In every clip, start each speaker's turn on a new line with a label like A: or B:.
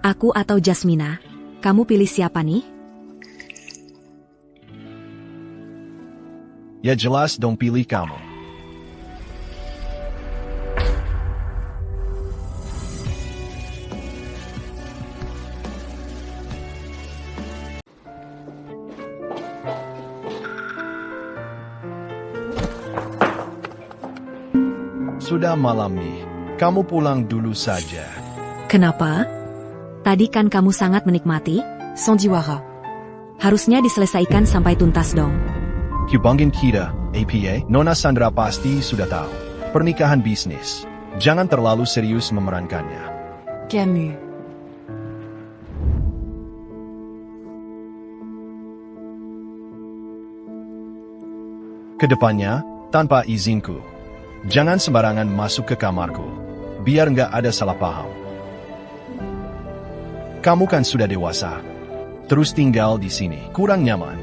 A: Aku atau Jasmina? Kamu pilih siapa nih?
B: Ya jelas dong pilih kamu. Sudah malam nih, kamu pulang dulu saja.
A: Kenapa? Tadi kan kamu sangat menikmati, Sandiwara. Harusnya diselesaikan sampai tuntas dong.
B: Hubungin kita, APA, Nona Sandra pasti sudah tahu. Pernikahan bisnis. Jangan terlalu serius memerankannya.
C: Camus.
B: Kedepannya, tanpa izinku. Jangan sembarangan masuk ke kamarku. Biar nggak ada salah paham. Kamu kan sudah dewasa. Terus tinggal di sini. Kurang nyaman.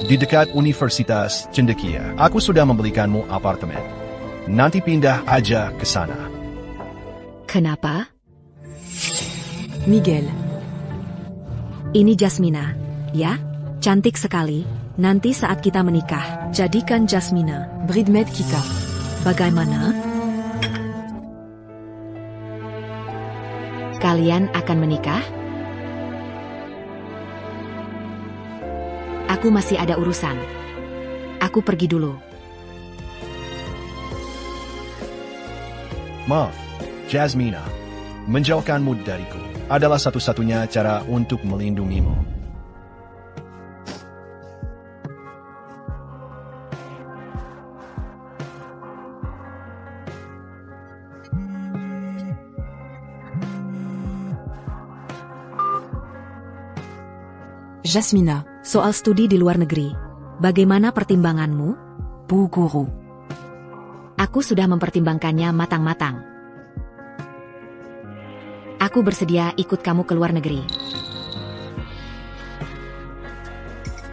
B: Di dekat Universitas Cendekia. Aku sudah membelikanmu apartemen. Nanti pindah aja ke sana.
A: Kenapa?
C: Miguel.
A: Ini Jasmina, ya? Cantik sekali. Nanti saat kita menikah, jadikan Jasmina.
C: Bridmed kita.
A: Bagaimana? Kalian akan menikah? Aku masih ada urusan. Aku pergi dulu.
B: Maaf, Jasmina. Menjauhkanmu dariku adalah satu-satunya cara untuk melindungimu.
C: Jasmina.
A: Soal studi di luar negeri, bagaimana pertimbanganmu?
C: Bu Guru.
A: Aku sudah mempertimbangkannya matang-matang. Aku bersedia ikut kamu ke luar negeri.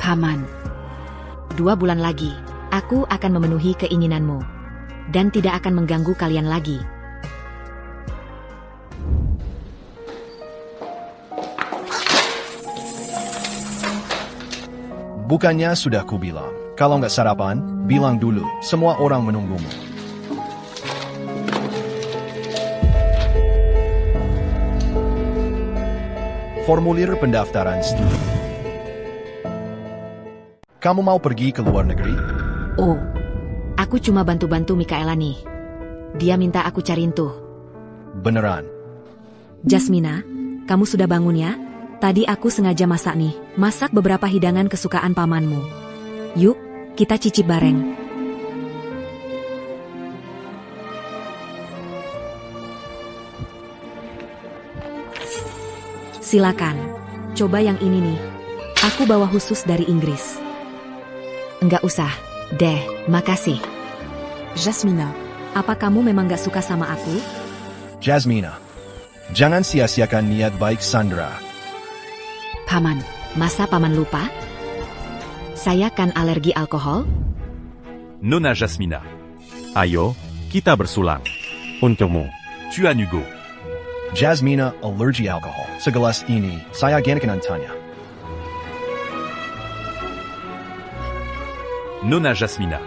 C: Paman.
A: 2 bulan lagi, aku akan memenuhi keinginanmu. Dan tidak akan mengganggu kalian lagi.
B: Bukannya sudah kubilang, kalau nggak sarapan, bilang dulu, semua orang menunggumu. Formulir pendaftaran studi. Kamu mau pergi ke luar negeri?
A: Oh, aku cuma bantu-bantu Mikaela nih. Dia minta aku cariin tuh.
B: Beneran?
A: Jasmina, kamu sudah bangun ya? Tadi aku sengaja masak nih. Masak beberapa hidangan kesukaan pamanmu. Yuk, kita cicip bareng. Silakan. Coba yang ini nih. Aku bawa khusus dari Inggris. Enggak usah. Deh, makasih.
C: Jasmina.
A: Apa kamu memang gak suka sama aku?
B: Jasmina. Jangan sia-siakan niat baik Sandra.
A: Paman, masa paman lupa? Saya kan alergi alkohol?
D: Nona Jasmina. Ayo, kita bersulang. Untukmu. Tuan Hugo.
B: Jasmina alergi alkohol. Segelas ini, saya ganyakan tanya.
D: Nona Jasmina.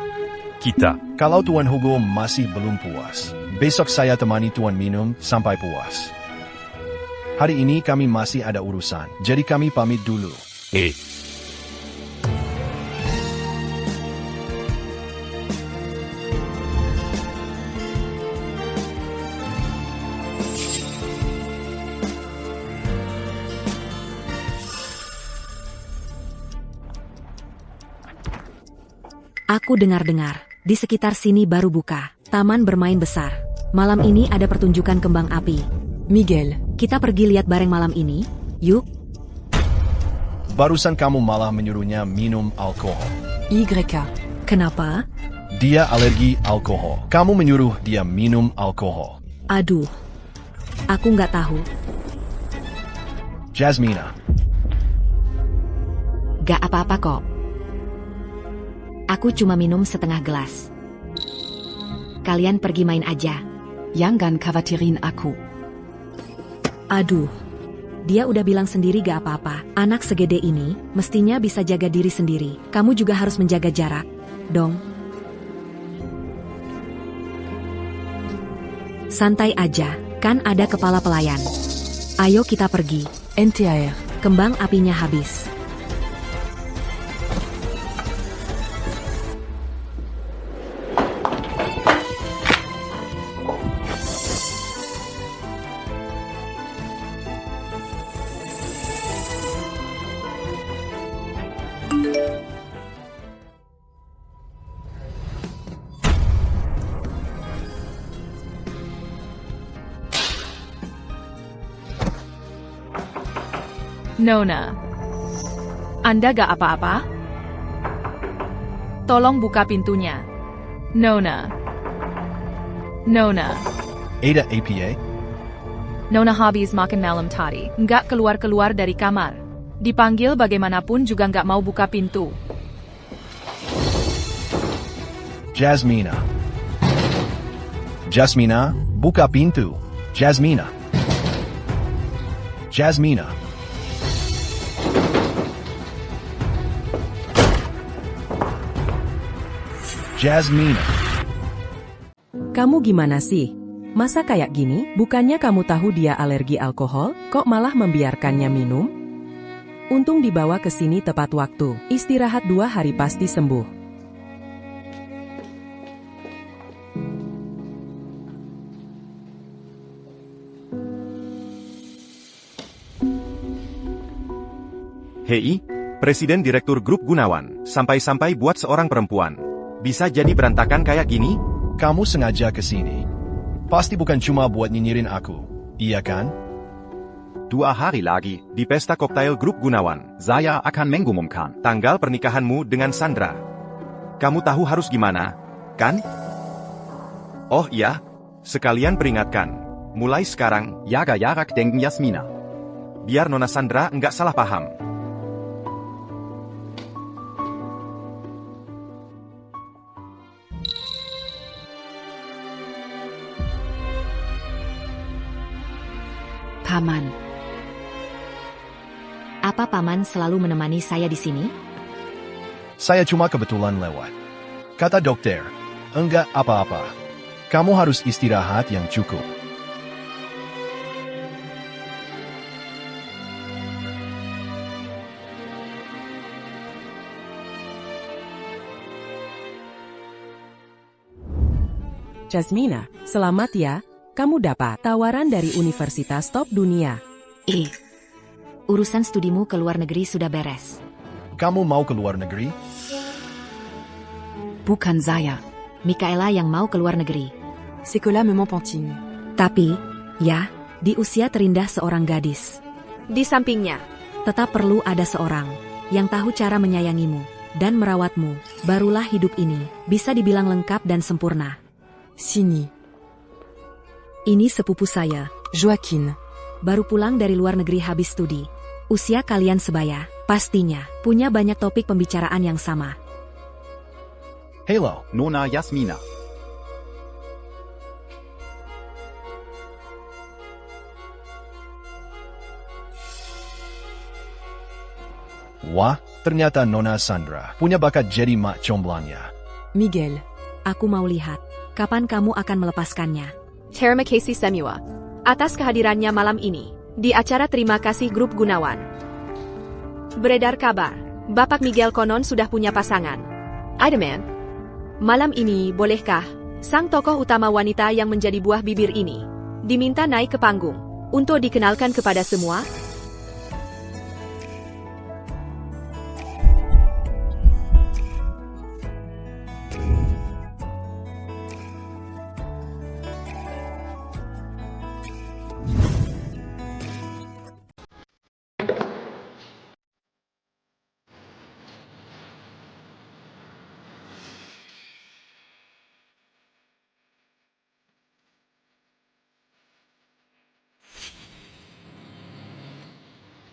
D: Kita.
B: Kalau Tuan Hugo masih belum puas, besok saya temani Tuan minum sampai puas. Hari ini kami masih ada urusan, jadi kami pamit dulu.
A: Aku dengar-dengar, di sekitar sini baru buka taman bermain besar. Malam ini ada pertunjukan kembang api.
C: Miguel.
A: Kita pergi lihat bareng malam ini, yuk.
B: Barusan kamu malah menyuruhnya minum alkohol.
C: YK.
A: Kenapa?
B: Dia alergi alkohol. Kamu menyuruh dia minum alkohol.
A: Aduh, aku nggak tahu.
B: Jasmina.
A: Gak apa-apa kok. Aku cuma minum setengah gelas. Kalian pergi main aja.
C: Jangan khawatirin aku.
A: Aduh, Dia udah bilang sendiri gak apa-apa. Anak segede ini, mestinya bisa jaga diri sendiri. Kamu juga harus menjaga jarak, dong. Santai aja, kan ada kepala pelayan. Ayo kita pergi.
C: NTR.
A: Kembang apinya habis.
E: Nona, Anda gak apa-apa? Tolong buka pintunya. Nona. Nona.
B: Ada APA?
E: Nona habis makan malam tadi. Nggak keluar-keluar dari kamar. Dipanggil bagaimanapun juga nggak mau buka pintu.
B: Jasmina. Jasmina, buka pintu. Jasmina. Jasmina. Jasmina.
F: Kamu gimana sih? Masa kayak gini? Bukannya kamu tahu dia alergi alkohol, kok malah membiarkannya minum? Untung dibawa ke sini tepat waktu. Istirahat 2 hari pasti sembuh.
G: Hei, Presiden Direktur Grup Gunawan, sampai-sampai buat seorang perempuan. Bisa jadi berantakan kayak gini?
B: Kamu sengaja ke sini. Pasti bukan cuma buat nyinyirin aku, iya kan?
G: 2 hari lagi, di pesta koktail Grup Gunawan, saya akan mengumumkan tanggal pernikahanmu dengan Sandra. Kamu tahu harus gimana, kan? Oh iya, sekalian peringatkan. Mulai sekarang, jaga jarak dengan Yasmina. Biar Nona Sandra nggak salah paham.
C: Paman.
A: Apa Paman selalu menemani saya di sini?
B: Saya cuma kebetulan lewat. Kata dokter, enggak apa-apa. Kamu harus istirahat yang cukup.
F: Jasmina, selamat ya. Kamu dapat tawaran dari universitas top dunia.
A: Urusan studimu ke luar negeri sudah beres.
B: Kamu mau ke luar negeri?
C: Bukan saya.
A: Mikaela yang mau ke luar negeri.
C: C'est que là me penting.
A: Tapi, ya, di usia terindah seorang gadis. Di sampingnya, tetap perlu ada seorang yang tahu cara menyayangimu dan merawatmu. Barulah hidup ini bisa dibilang lengkap dan sempurna.
C: Sini.
A: Ini sepupu saya,
C: Joaquin.
A: baru pulang dari luar negeri habis studi. Usia kalian sebaya, pastinya punya banyak topik pembicaraan yang sama.
B: Hello.
G: Nona Yasmina.
B: Wah, ternyata Nona Sandra punya bakat jadi mak comblangnya.
C: Miguel.
A: Aku mau lihat, kapan kamu akan melepaskannya.
H: Terima kasih semua atas kehadirannya malam ini di acara Terima Kasih Grup Gunawan. Beredar kabar, Bapak Miguel konon sudah punya pasangan. Idaman, malam ini bolehkah sang tokoh utama wanita yang menjadi buah bibir ini diminta naik ke panggung untuk dikenalkan kepada semua?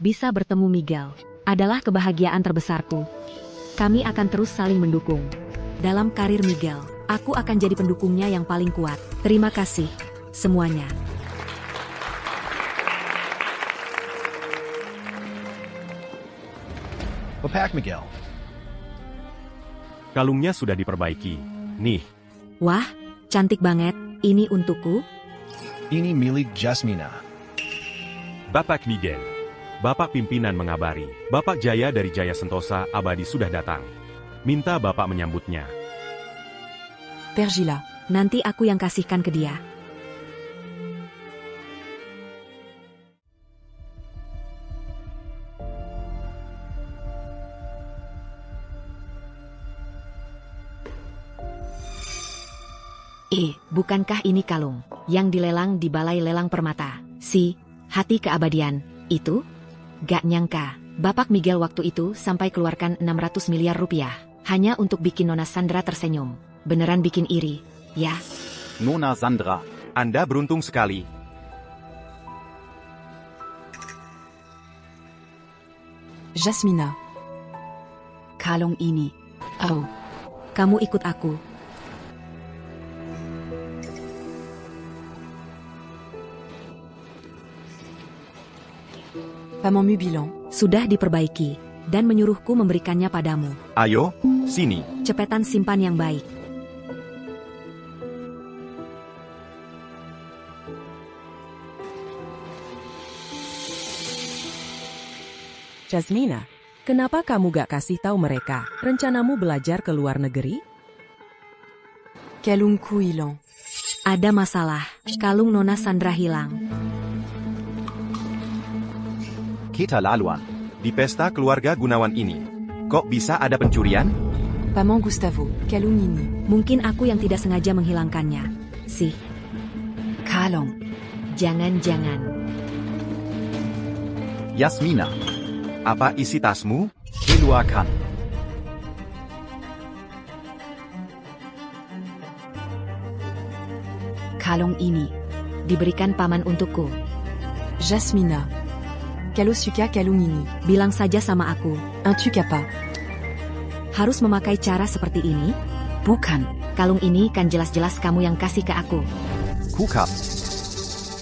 A: Bisa bertemu Miguel adalah kebahagiaan terbesarku. Kami akan terus saling mendukung. Dalam karir Miguel, aku akan jadi pendukungnya yang paling kuat. Terima kasih, semuanya.
B: Bapak Miguel.
D: Kalungnya sudah diperbaiki. Nih,
A: Wah, cantik banget. Ini untukku.
B: Ini milik Jasmina.
D: Bapak Miguel. Bapak pimpinan mengabari, Bapak Jaya dari Jaya Sentosa Abadi sudah datang. Minta Bapak menyambutnya.
C: Pergila.
A: Nanti aku yang kasihkan ke dia. Bukankah ini kalung yang dilelang di Balai Lelang Permata? Si hati keabadian itu? Gak nyangka, Bapak Miguel waktu itu sampai keluarkan 600 miliar rupiah hanya untuk bikin Nona Sandra tersenyum. Beneran bikin iri, ya?
G: Nona Sandra. Anda beruntung sekali.
C: Jasmina.
A: Kalung ini. Oh, kamu ikut aku.
C: Paman Mubilan.
A: Sudah diperbaiki dan menyuruhku memberikannya padamu.
G: Ayo, sini.
A: Cepetan simpan yang baik.
F: Jasmina, kenapa kamu gak kasih tahu mereka rencanamu belajar ke luar negeri?
C: Kalungku hilang.
A: Ada masalah. Kalung Nona Sandra hilang.
G: Kita laluan. Di pesta keluarga Gunawan ini. Kok bisa ada pencurian?
C: Paman Gustavo. Kalung ini.
A: Mungkin aku yang tidak sengaja menghilangkannya. Sih. Kalung. Jangan-jangan.
G: Yasmina. Apa isi tasmu? Keluarkan.
A: Kalung ini diberikan paman untukku.
C: Jasmina. Kalosuka kalung ini.
A: Bilang saja sama aku.
C: Un tu pas.
A: Harus memakai cara seperti ini? Bukan. Kalung ini kan jelas-jelas kamu yang kasih ke aku.
G: Kukap.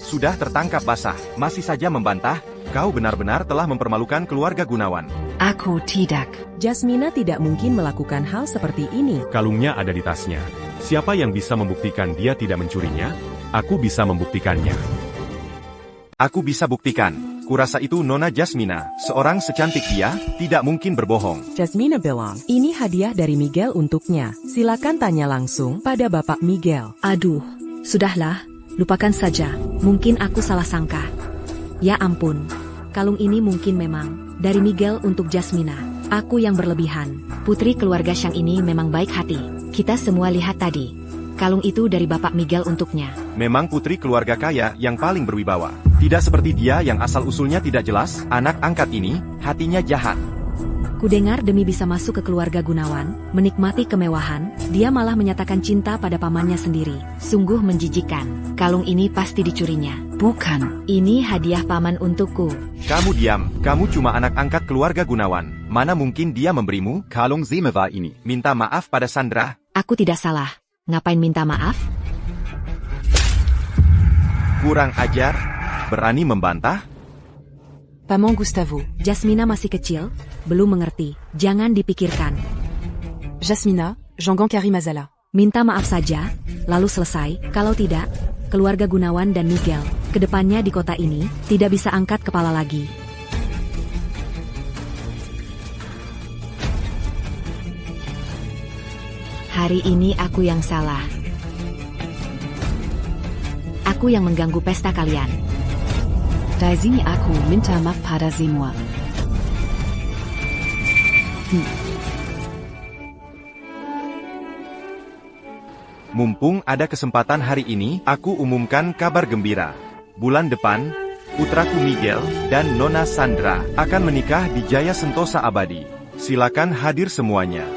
G: Sudah tertangkap basah, masih saja membantah. Kau benar-benar telah mempermalukan keluarga Gunawan.
A: Aku tidak.
F: Jasmina tidak mungkin melakukan hal seperti ini.
D: Kalungnya ada di tasnya. Siapa yang bisa membuktikan dia tidak mencurinya? Aku bisa membuktikannya.
G: Aku bisa buktikan. Kurasa itu Nona Jasmina, seorang secantik dia, tidak mungkin berbohong.
F: Jasmina bilang, ini hadiah dari Miguel untuknya. Silakan tanya langsung pada Bapak Miguel.
A: Aduh, sudahlah, lupakan saja. Mungkin aku salah sangka. Ya ampun, kalung ini mungkin memang dari Miguel untuk Jasmina. Aku yang berlebihan. Putri keluarga Shang ini memang baik hati. Kita semua lihat tadi. Kalung itu dari Bapak Miguel untuknya.
G: Memang putri keluarga kaya yang paling berwibawa. Tidak seperti dia yang asal-usulnya tidak jelas, anak angkat ini, hatinya jahat.
A: Kudengar demi bisa masuk ke keluarga Gunawan, menikmati kemewahan, dia malah menyatakan cinta pada pamannya sendiri. Sungguh menjijikan. Kalung ini pasti dicurinya. Bukan. Ini hadiah paman untukku.
G: Kamu diam, kamu cuma anak angkat keluarga Gunawan. Mana mungkin dia memberimu kalung Zimewa ini. Minta maaf pada Sandra.
A: Aku tidak salah. Ngapain minta maaf?
G: Kurang ajar, berani membantah?
C: Paman Gustavo.
A: Jasmina masih kecil, belum mengerti. Jangan dipikirkan.
C: Jasmina, Jean-Gan Karimazala.
A: Minta maaf saja, lalu selesai. Kalau tidak, keluarga Gunawan dan Miguel, kedepannya di kota ini, tidak bisa angkat kepala lagi. Hari ini aku yang salah. Aku yang mengganggu pesta kalian. Dari sini aku minta maaf pada semua.
G: Mumpung ada kesempatan hari ini, aku umumkan kabar gembira. Bulan depan, putraku Miguel dan Nona Sandra akan menikah di Jaya Sentosa Abadi. Silakan hadir semuanya.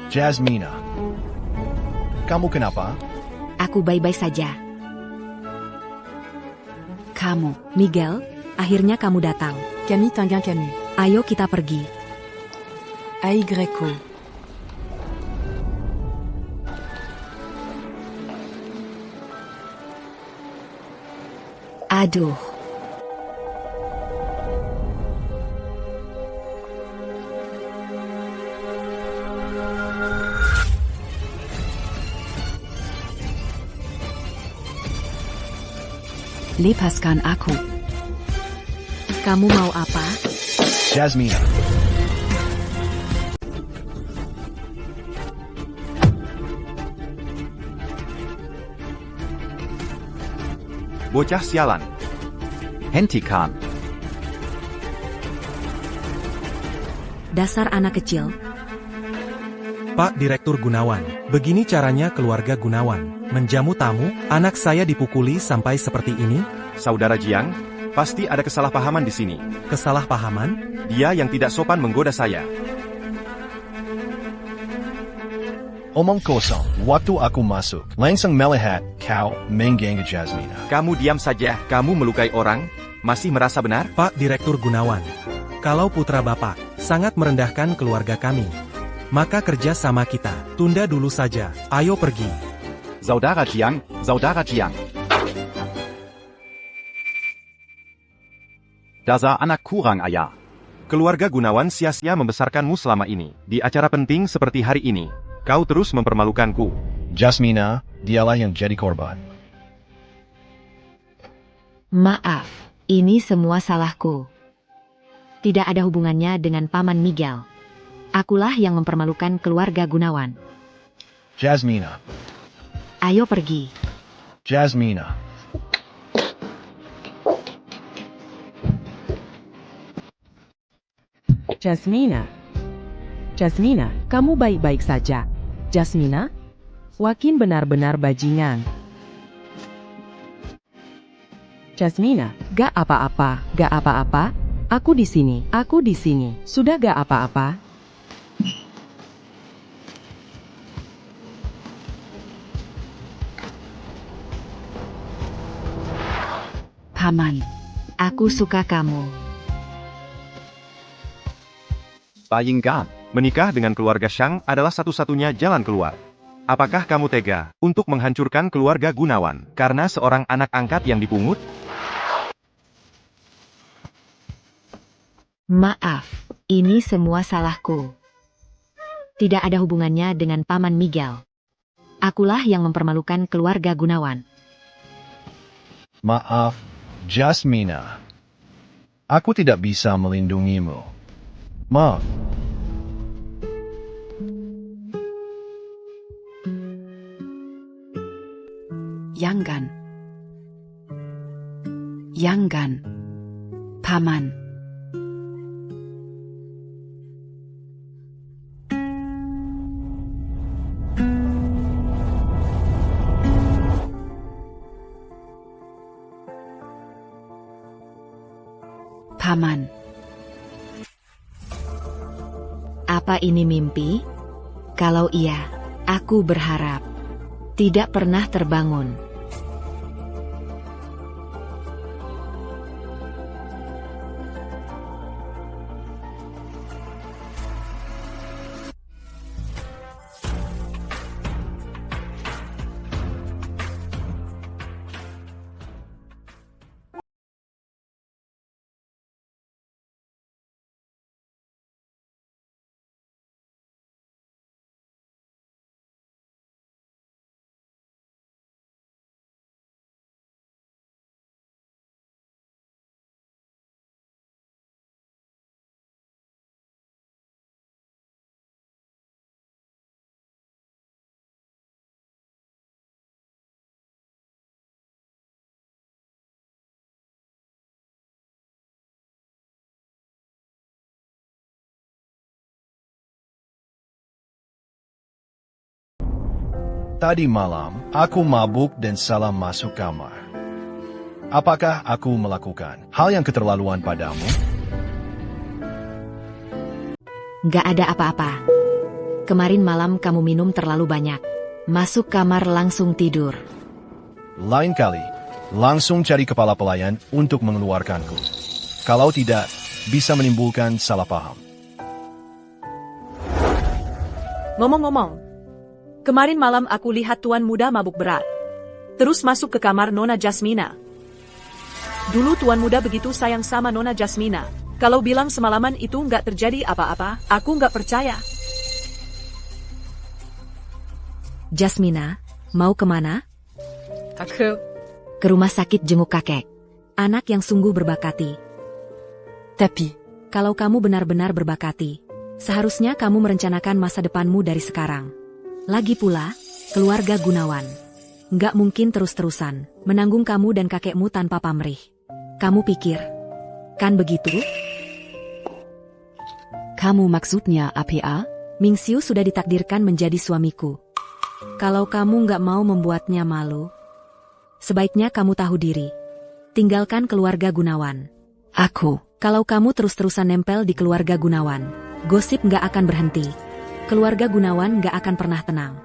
B: Jasmina. Kamu kenapa?
A: Aku baik-baik saja. Kamu, Miguel, akhirnya kamu datang.
C: Camille Tinguin Camus.
A: Ayo kita pergi.
C: Aigreco.
A: Aduh.
C: Lepaskan aku.
A: Kamu mau apa?
B: Jasmina.
G: Bocah sialan. Hentikan.
A: Dasar anak kecil.
I: Pak Direktur Gunawan, begini caranya keluarga Gunawan. Menjamu tamu, anak saya dipukuli sampai seperti ini?
G: Saudara Jiang, pasti ada kesalahpahaman di sini.
I: Kesalahpahaman?
G: Dia yang tidak sopan menggoda saya.
B: Omong kosong. Waktu aku masuk, langsung melihat kau mengganggu Jasmina.
G: Kamu diam saja, kamu melukai orang, masih merasa benar?
I: Pak Direktur Gunawan, kalau putra Bapak sangat merendahkan keluarga kami, maka kerja sama kita tunda dulu saja. Ayo pergi.
G: Saudara Jiang, Saudara Jiang. Dasar anak kurang ajar. Keluarga Gunawan sia-sia membesarkanmu selama ini. Di acara penting seperti hari ini, kau terus mempermalukanku.
B: Jasmina, dialah yang jadi korban.
A: Maaf, ini semua salahku. Tidak ada hubungannya dengan Paman Miguel. Akulah yang mempermalukan keluarga Gunawan.
B: Jasmina.
A: Ayo pergi.
B: Jasmina.
F: Jasmina. Jasmina, kamu baik-baik saja. Jasmina? Wakin benar-benar bajingan. Jasmina, gak apa-apa, gak apa-apa. Aku di sini, aku di sini. Sudah gak apa-apa.
A: Paman, aku suka kamu.
G: Bayingkan, menikah dengan keluarga Shang adalah satu-satunya jalan keluar. Apakah kamu tega untuk menghancurkan keluarga Gunawan karena seorang anak angkat yang dipungut?
A: Maaf, ini semua salahku. Tidak ada hubungannya dengan Paman Miguel. Akulah yang mempermalukan keluarga Gunawan.
B: Maaf, Jasmina. Aku tidak bisa melindungimu. Maaf.
C: Jangan. Jangan. Paman. Paman.
A: Apa ini mimpi? Kalau iya, aku berharap tidak pernah terbangun.
B: Tadi malam, aku mabuk dan salah masuk kamar. Apakah aku melakukan hal yang keterlaluan padamu?
A: Gak ada apa-apa. Kemarin malam kamu minum terlalu banyak. Masuk kamar langsung tidur.
B: Lain kali, langsung cari kepala pelayan untuk mengeluarkanku. Kalau tidak, bisa menimbulkan salah paham.
J: Ngomong-ngomong, kemarin malam aku lihat tuan muda mabuk berat. Terus masuk ke kamar Nona Jasmina. Dulu Tuan Muda begitu sayang sama Nona Jasmina. Kalau bilang semalaman itu nggak terjadi apa-apa, aku nggak percaya.
A: Jasmina, mau kemana?
E: Aku.
A: Ke rumah sakit jenguk kakek. Anak yang sungguh berbakati.
C: Tapi,
A: Kalau kamu benar-benar berbakati, seharusnya kamu merencanakan masa depanmu dari sekarang. Lagi pula, keluarga Gunawan nggak mungkin terus-terusan menanggung kamu dan kakekmu tanpa pamrih. Kamu pikir, kan begitu?
C: kamu maksudnya apa?
A: Mingxiu sudah ditakdirkan menjadi suamiku. Kalau kamu nggak mau membuatnya malu, sebaiknya kamu tahu diri. Tinggalkan keluarga Gunawan. Kalau kamu terus-terusan nempel di keluarga Gunawan, gosip nggak akan berhenti. Keluarga Gunawan nggak akan pernah tenang.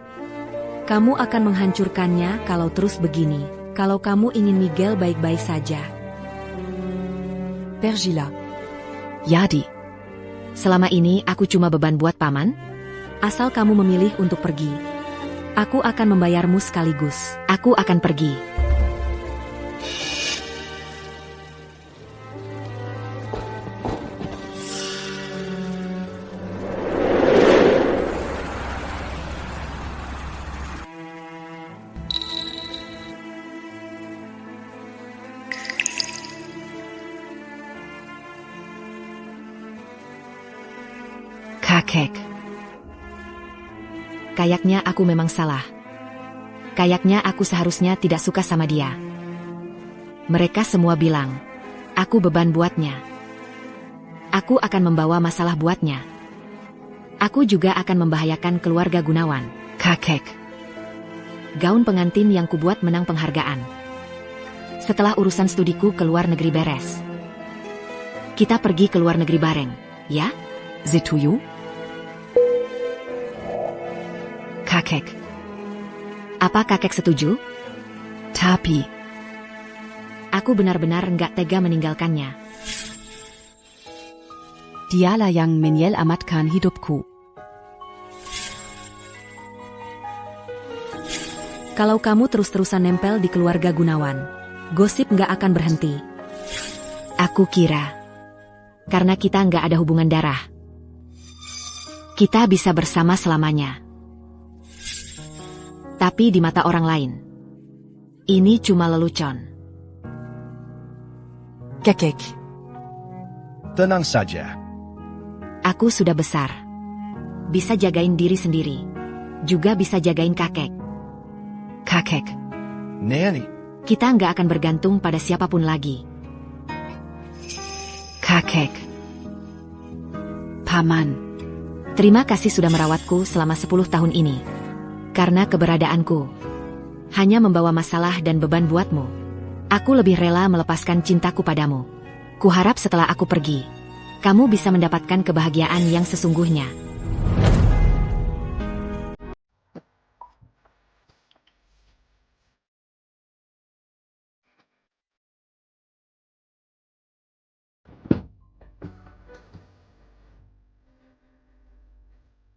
A: Kamu akan menghancurkannya kalau terus begini. Kalau kamu ingin Miguel baik-baik saja.
C: Pergila. Yadi.
A: Selama ini aku cuma beban buat paman. Asal kamu memilih untuk pergi, aku akan membayarmu sekaligus. Aku akan pergi.
C: Kakek.
A: Kayaknya aku memang salah. Kayaknya aku seharusnya tidak suka sama dia. Mereka semua bilang, aku beban buatnya. Aku akan membawa masalah buatnya. Aku juga akan membahayakan keluarga Gunawan.
C: Kakek.
A: Gaun pengantin yang kubuat menang penghargaan. Setelah urusan studiku ke luar negeri beres, kita pergi ke luar negeri bareng, ya?
C: Setuju? Kakek.
A: Apa kakek setuju?
C: Tapi,
A: Aku benar-benar nggak tega meninggalkannya.
C: dialah yang menyelamatkan hidupku.
A: Kalau kamu terus-terusan nempel di keluarga Gunawan, gosip nggak akan berhenti. Aku kira, karena kita nggak ada hubungan darah, kita bisa bersama selamanya. Tapi di mata orang lain, ini cuma lelucon.
C: Kakek.
B: Tenang saja.
A: Aku sudah besar. Bisa jagain diri sendiri. Juga bisa jagain kakek.
C: Kakek.
B: Nani,
A: Kita nggak akan bergantung pada siapapun lagi.
C: Kakek. Paman.
A: Terima kasih sudah merawatku selama 10 tahun ini. Karena keberadaanku hanya membawa masalah dan beban buatmu, aku lebih rela melepaskan cintaku padamu. Kuharap setelah aku pergi, kamu bisa mendapatkan kebahagiaan yang sesungguhnya.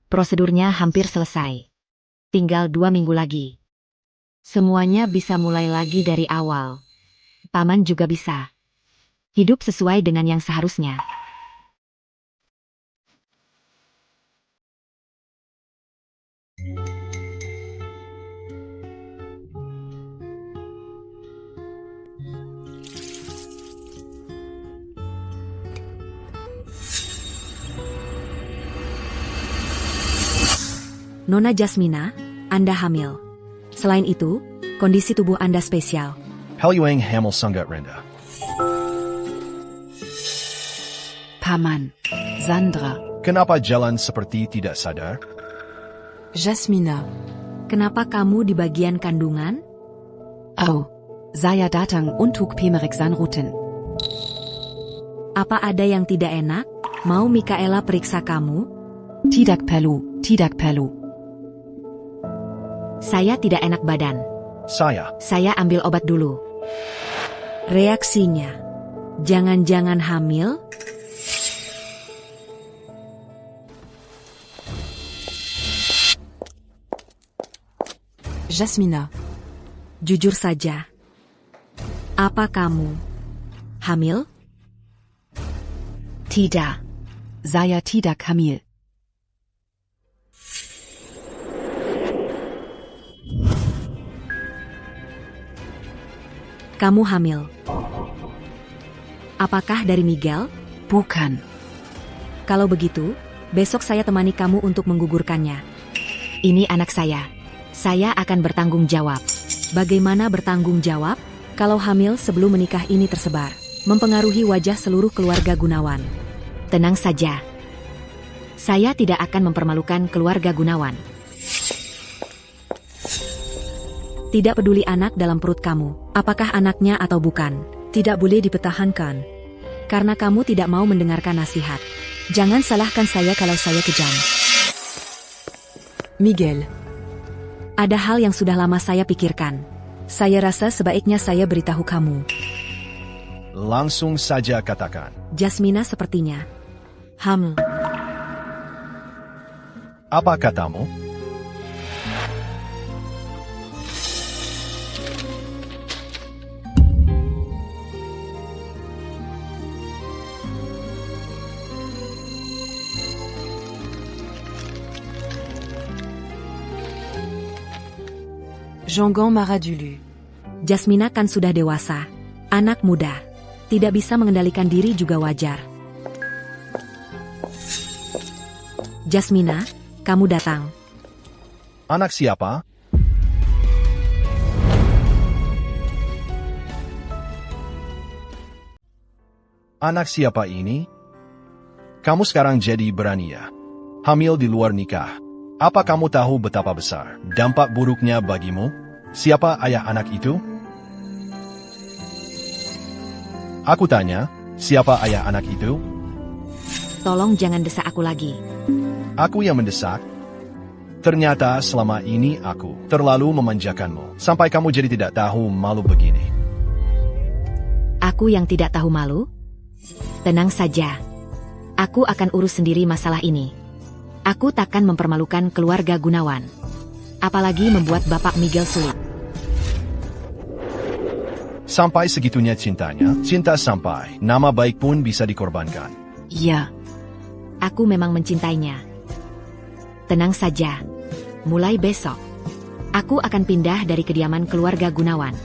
A: Prosedurnya hampir selesai. Tinggal 2 minggu lagi. Semuanya bisa mulai lagi dari awal. Paman juga bisa hidup sesuai dengan yang seharusnya. Nona Jasmina, Anda hamil. Selain itu, kondisi tubuh Anda spesial.
B: Halyuang hamil sangat rendah.
C: Paman. Sandra.
B: Kenapa jalan seperti tidak sadar?
C: Jasmina.
A: Kenapa kamu di bagian kandungan?
C: Oh. Saya datang untuk pemeriksaan rutin.
A: Apa ada yang tidak enak? Mau Mikaela periksa kamu?
C: Tidak perlu, tidak perlu.
A: Saya tidak enak badan. Saya ambil obat dulu. Reaksinya, jangan-jangan hamil?
C: Jasmina.
A: Jujur saja. Apa kamu Hamil?
C: Tidak. Saya tidak hamil.
A: Kamu hamil. Apakah dari Miguel?
C: Bukan.
A: Kalau begitu, besok saya temani kamu untuk menggugurkannya.
H: Ini anak saya. Saya akan bertanggung jawab.
A: Bagaimana bertanggung jawab? Kalau hamil sebelum menikah ini tersebar, mempengaruhi wajah seluruh keluarga Gunawan.
H: Tenang saja. Saya tidak akan mempermalukan keluarga Gunawan.
A: Tidak peduli anak dalam perut kamu, apakah anaknya atau bukan, tidak boleh dipertahankan. Karena kamu tidak mau mendengarkan nasihat. Jangan salahkan saya kalau saya kejam.
F: Miguel,
A: Ada hal yang sudah lama saya pikirkan. Saya rasa sebaiknya saya beritahu kamu.
B: Langsung saja katakan.
A: Jasmina sepertinya hamil.
B: Apa katamu?
C: Jongon Maradulu.
A: Jasmina kan sudah dewasa, anak muda. Tidak bisa mengendalikan diri juga wajar. Jasmina, kamu datang.
B: Anak siapa? Anak siapa ini? Kamu sekarang jadi berani ya? Hamil di luar nikah. Apa kamu tahu betapa besar dampak buruknya bagimu? Siapa ayah anak itu? Aku tanya, siapa ayah anak itu?
A: Tolong jangan desak aku lagi.
B: Aku yang mendesak? Ternyata selama ini aku terlalu memanjakanmu, sampai kamu jadi tidak tahu malu begini.
H: Aku yang tidak tahu malu? Tenang saja. Aku akan urus sendiri masalah ini. Aku takkan mempermalukan keluarga Gunawan. Apalagi membuat Bapak Miguel sulit.
B: Sampai segitunya cintanya, cinta sampai nama baik pun bisa dikorbankan.
C: Iya.
H: Aku memang mencintainya. Tenang saja. Mulai besok, aku akan pindah dari kediaman keluarga Gunawan.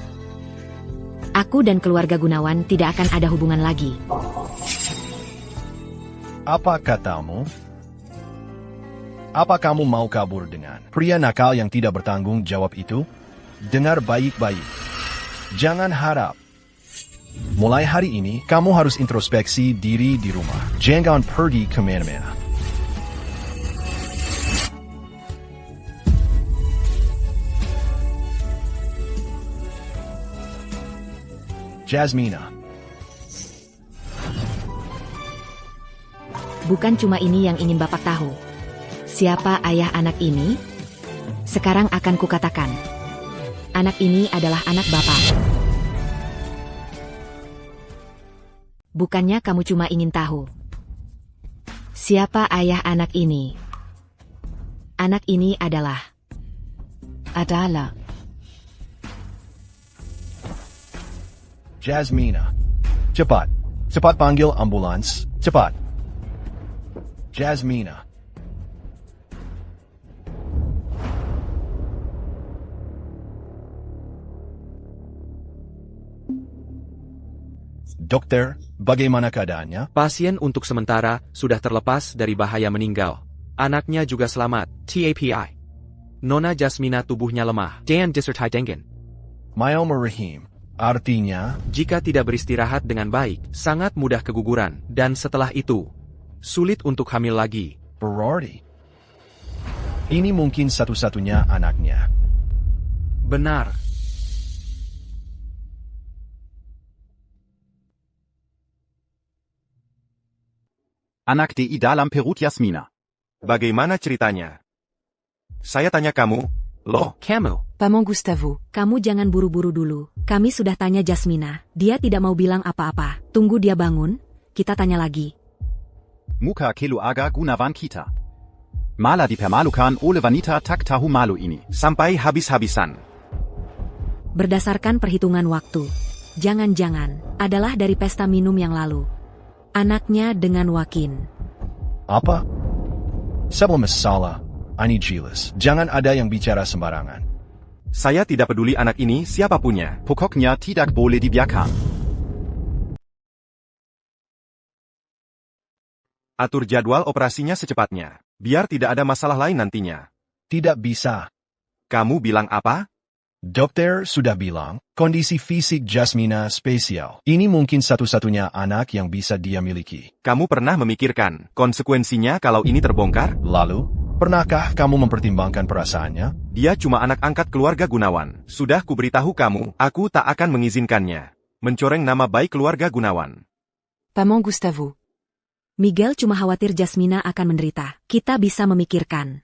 H: Aku dan keluarga Gunawan tidak akan ada hubungan lagi.
B: Apa katamu? Apa kamu mau kabur dengan pria nakal yang tidak bertanggung jawab itu? Dengar baik-baik. Jangan harap. Mulai hari ini, kamu harus introspeksi diri di rumah. Jangan pergi kemana-mana. Jasmina.
H: Bukan cuma ini yang ingin Bapak tahu. Siapa ayah anak ini? Sekarang akan kukatakan. Anak ini adalah anak Bapak. Bukannya kamu cuma ingin tahu. Siapa ayah anak ini? Anak ini adalah
B: Jasmina. Cepat. Cepat panggil ambulans. Cepat. Jasmina. Dokter, bagaimana keadaannya?
K: Pasien untuk sementara sudah terlepas dari bahaya meninggal. Anaknya juga selamat, TAPI. Nona Jasmina tubuhnya lemah, dan disertai dengan
B: Myelorrhizim. Artinya,
K: jika tidak beristirahat dengan baik, sangat mudah keguguran, dan setelah itu, sulit untuk hamil lagi.
B: berarti ini mungkin satu-satunya anaknya.
K: Benar.
G: Anak di dalam perut Jasmina.
D: Bagaimana ceritanya? Saya tanya kamu, loh.
K: Kamu.
C: Paman Gustavo.
A: Kamu jangan buru-buru dulu. Kami sudah tanya Jasmina. Dia tidak mau bilang apa-apa. Tunggu dia bangun, kita tanya lagi.
G: Muka kelu aga Gunawan kita. Mala dipermalukan oleh wanita tak tahu malu ini.
D: Sampai habis-habisan.
A: Berdasarkan perhitungan waktu, Jangan-jangan adalah dari pesta minum yang lalu. Anaknya dengan Joaquin.
B: Apa? Sebelum salah, ini jelas. Jangan ada yang bicara sembarangan.
G: Saya tidak peduli anak ini siapa punya. Pokoknya tidak boleh dibiarkan. Atur jadwal operasinya secepatnya. Biar tidak ada masalah lain nantinya.
B: Tidak bisa.
G: Kamu bilang apa?
B: Dokter sudah bilang, kondisi fisik Jasmina spesial. Ini mungkin satu-satunya anak yang bisa dia miliki.
G: Kamu pernah memikirkan konsekuensinya kalau ini terbongkar?
B: Lalu, pernahkah kamu mempertimbangkan perasaannya?
G: Dia cuma anak angkat keluarga Gunawan. Sudah kuberitahu kamu, aku tak akan mengizinkannya. Mencoreng nama baik keluarga Gunawan.
C: Paman Gustavo.
A: Miguel cuma khawatir Jasmina akan menderita. Kita bisa memikirkan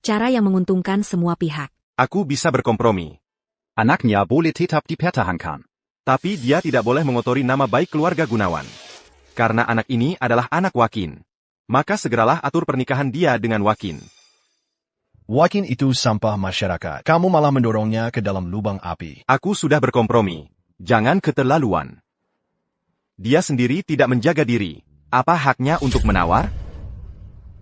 A: cara yang menguntungkan semua pihak.
G: Aku bisa berkompromi.
L: Anaknya boleh tetap dipertahankan.
G: Tapi dia tidak boleh mengotori nama baik keluarga Gunawan. Karena anak ini adalah anak Joaquin. Maka segeralah atur pernikahan dia dengan Joaquin.
B: Joaquin itu sampah masyarakat. Kamu malah mendorongnya ke dalam lubang api.
G: Aku sudah berkompromi. Jangan keterlaluan. Dia sendiri tidak menjaga diri. Apa haknya untuk menawar?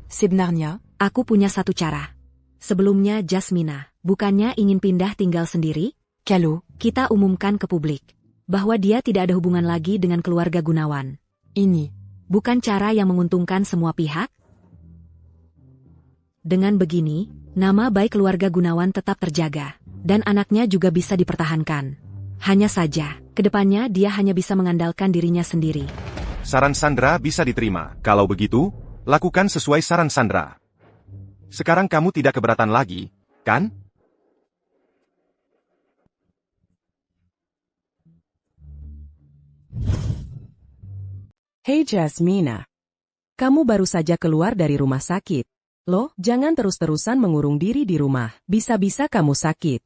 C: Sebenarnya,
A: Aku punya satu cara. Sebelumnya Jasmina, bukannya ingin pindah tinggal sendiri?
C: kalau
A: Kita umumkan ke publik bahwa dia tidak ada hubungan lagi dengan keluarga Gunawan.
C: ini,
A: Bukan cara yang menguntungkan semua pihak? Dengan begini, nama baik keluarga Gunawan tetap terjaga, dan anaknya juga bisa dipertahankan. Hanya saja, kedepannya dia hanya bisa mengandalkan dirinya sendiri.
G: Saran Sandra bisa diterima. Kalau begitu, lakukan sesuai saran Sandra. Sekarang kamu tidak keberatan lagi, kan?
F: Hei Jasmina. Kamu baru saja keluar dari rumah sakit. Loh, jangan terus-terusan mengurung diri di rumah. Bisa-bisa kamu sakit.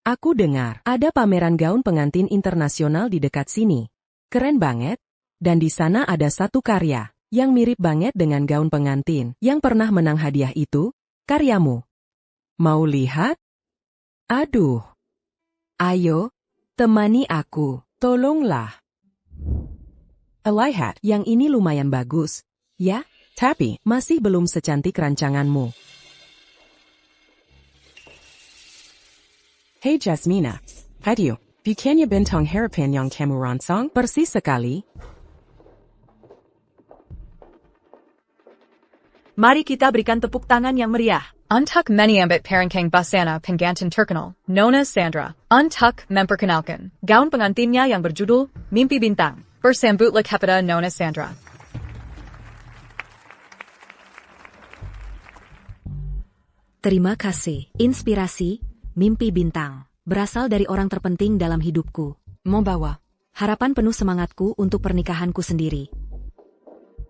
F: Aku dengar ada pameran gaun pengantin internasional di dekat sini. Keren banget. Dan di sana ada satu karya yang mirip banget dengan gaun pengantin yang pernah menang hadiah itu. Karyamu. Mau lihat? Aduh. Ayo, temani aku. Tolonglah. Lihat, yang ini lumayan bagus. Ya, tapi masih belum secantik rancanganmu. Hey Jasmina, radio, bukannya bentang harapan yang kamu rancang? Persis sekali.
J: Mari kita berikan tepuk tangan yang meriah.
E: Untuk meniambit parangkang basana penggantin terkenal, Nona Sandra. Untuk memperkenalkan. Gaun pengantinnya yang berjudul Mimpi Bintang. Bersambutlah kepada Nona Sandra.
A: Terima kasih. Inspirasi, Mimpi Bintang, berasal dari orang terpenting dalam hidupku.
C: membawa
A: Harapan penuh semangatku untuk pernikahanku sendiri.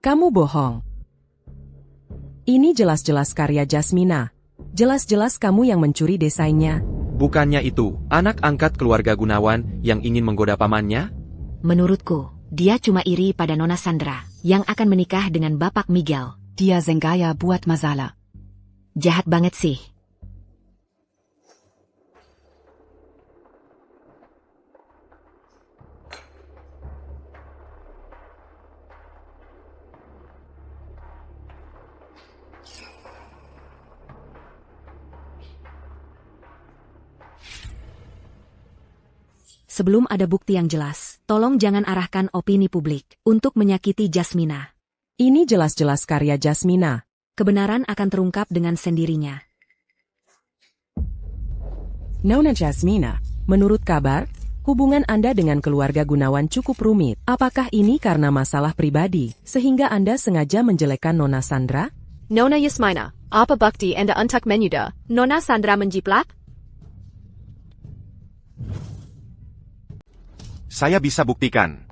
F: Kamu bohong. Ini jelas-jelas karya Jasmina. Jelas-jelas kamu yang mencuri desainnya.
K: Bukannya itu, anak angkat keluarga Gunawan yang ingin menggoda pamannya?
A: Menurutku, dia cuma iri pada Nona Sandra, yang akan menikah dengan Bapak Miguel.
C: dia sengaja buat masalah.
A: Jahat banget sih. Sebelum ada bukti yang jelas, tolong jangan arahkan opini publik untuk menyakiti Jasmina.
F: Ini jelas-jelas karya Jasmina.
A: Kebenaran akan terungkap dengan sendirinya.
F: Nona Jasmina, menurut kabar, hubungan Anda dengan keluarga Gunawan cukup rumit. Apakah ini karena masalah pribadi, sehingga Anda sengaja menjelekkan Nona Sandra?
H: Nona Yasmina, apa bukti Anda untuk menyudah Nona Sandra menjiplak?
G: Saya bisa buktikan.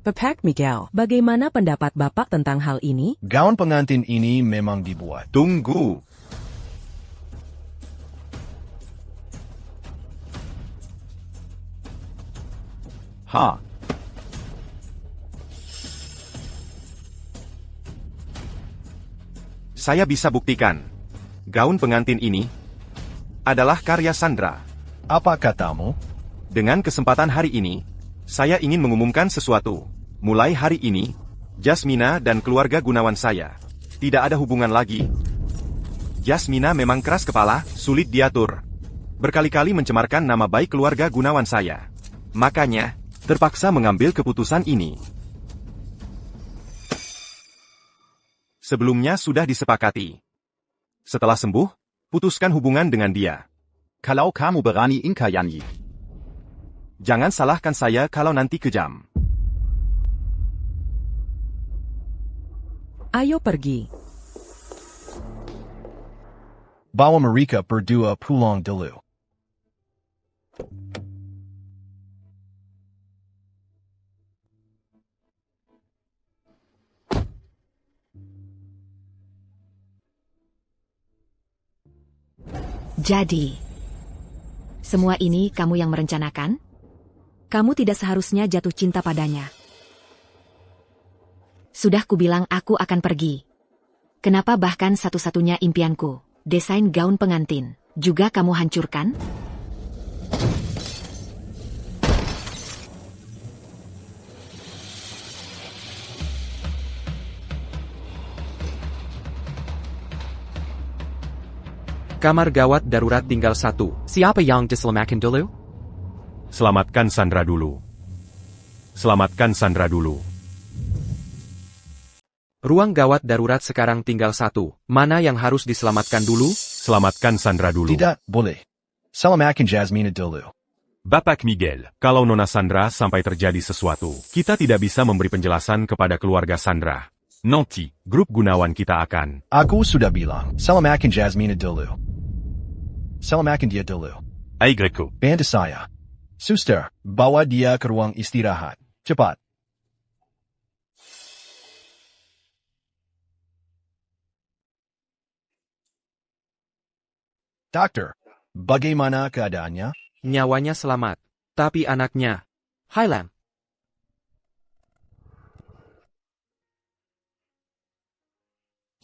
F: Bapak Miguel, bagaimana pendapat Bapak tentang hal ini?
B: Gaun pengantin ini memang dibuat.
G: Tunggu. Saya bisa buktikan. Gaun pengantin ini adalah karya Sandra.
B: Apa katamu?
G: Dengan kesempatan hari ini, saya ingin mengumumkan sesuatu. Mulai hari ini, Jasmina dan keluarga Gunawan saya tidak ada hubungan lagi. Jasmina memang keras kepala, sulit diatur. Berkali-kali mencemarkan nama baik keluarga Gunawan saya. Makanya, terpaksa mengambil keputusan ini. Sebelumnya sudah disepakati. Setelah sembuh, putuskan hubungan dengan dia.
L: Kalau kamu berani Inkayanyi.
G: Jangan salahkan saya kalau nanti kejam.
F: Ayo pergi.
B: Bawa mereka berdua pulang dulu.
A: Jadi, semua ini kamu yang merencanakan? Kamu tidak seharusnya jatuh cinta padanya. Sudah kubilang aku akan pergi. Kenapa bahkan satu-satunya impianku, desain gaun pengantin, juga kamu hancurkan?
K: Kamar gawat darurat tinggal 1. Siapa yang diselamatkan dulu?
D: Selamatkan Sandra dulu. Selamatkan Sandra dulu.
K: Ruang gawat darurat sekarang tinggal 1. Mana yang harus diselamatkan dulu?
D: Selamatkan Sandra dulu.
B: Tidak boleh. Selamatkan Jasmina dulu.
D: Bapak Miguel, kalau Nona Sandra sampai terjadi sesuatu, kita tidak bisa memberi penjelasan kepada keluarga Sandra. Nanti, grup Gunawan kita akan...
B: Aku sudah bilang, selamatkan Jasmina dulu. Selamatkan dia dulu.
D: Aigreko.
B: Bantu saya. Suster, bawa dia ke ruang istirahat. Cepat. Dokter, bagaimana keadaannya?
K: Nyawanya selamat. Tapi anaknya... Highland.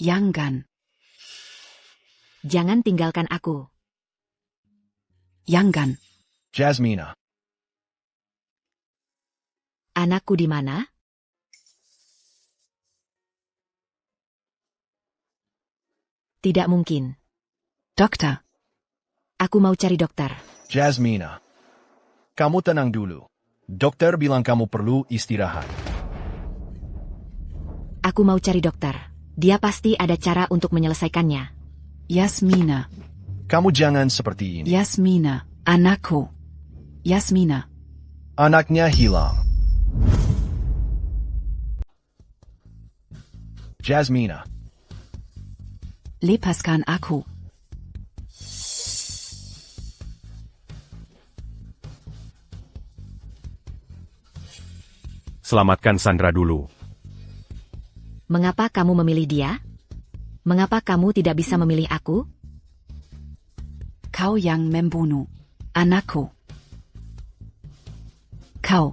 C: Yangan.
A: Jangan tinggalkan aku.
C: Yangan.
B: Jasmina.
A: Anakku di mana? Tidak mungkin.
C: Dokter.
A: Aku mau cari dokter.
B: Jasmina. Kamu tenang dulu. Dokter bilang kamu perlu istirahat.
A: Aku mau cari dokter. Dia pasti ada cara untuk menyelesaikannya.
C: Yasmina.
B: Kamu jangan seperti ini.
C: Yasmina. Anakku. Yasmina.
B: Anaknya hilang. Jasmina.
C: Lepaskan aku.
D: Selamatkan Sandra dulu.
A: Mengapa kamu memilih dia? Mengapa kamu tidak bisa memilih aku?
C: Kau yang membunuh anakku. Kau.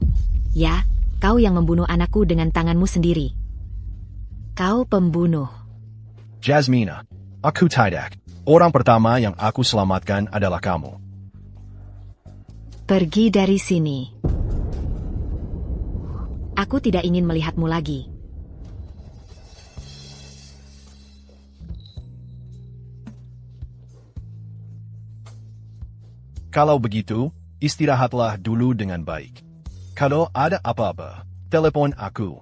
A: Ya, kau yang membunuh anakku dengan tanganmu sendiri. Kau pembunuh.
B: Jasmina. Aku tidak. Orang pertama yang aku selamatkan adalah kamu.
A: Pergi dari sini. Aku tidak ingin melihatmu lagi.
B: Kalau begitu, istirahatlah dulu dengan baik. Kalau ada apa-apa, telepon aku.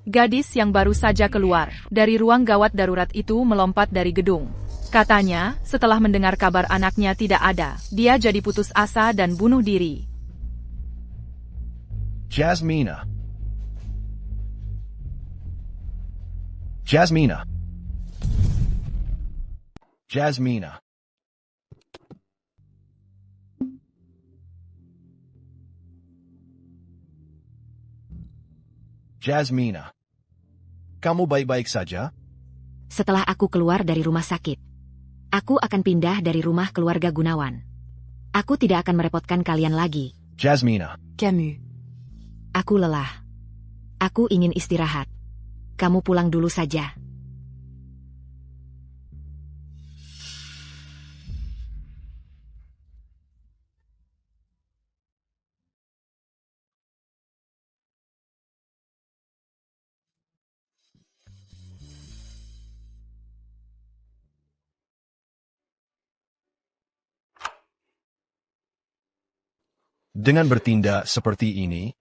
E: Gadis yang baru saja keluar dari ruang gawat darurat itu melompat dari gedung. Katanya, setelah mendengar kabar anaknya tidak ada, dia jadi putus asa dan bunuh diri.
B: Jasmina. Jasmina. Jasmina. Jasmina. Kamu baik-baik saja?
A: Setelah aku keluar dari rumah sakit, Aku akan pindah dari rumah keluarga Gunawan. Aku tidak akan merepotkan kalian lagi.
B: Jasmina.
C: Camus.
A: Aku lelah. Aku ingin istirahat. Kamu pulang dulu saja.
B: Dengan bertindak seperti ini,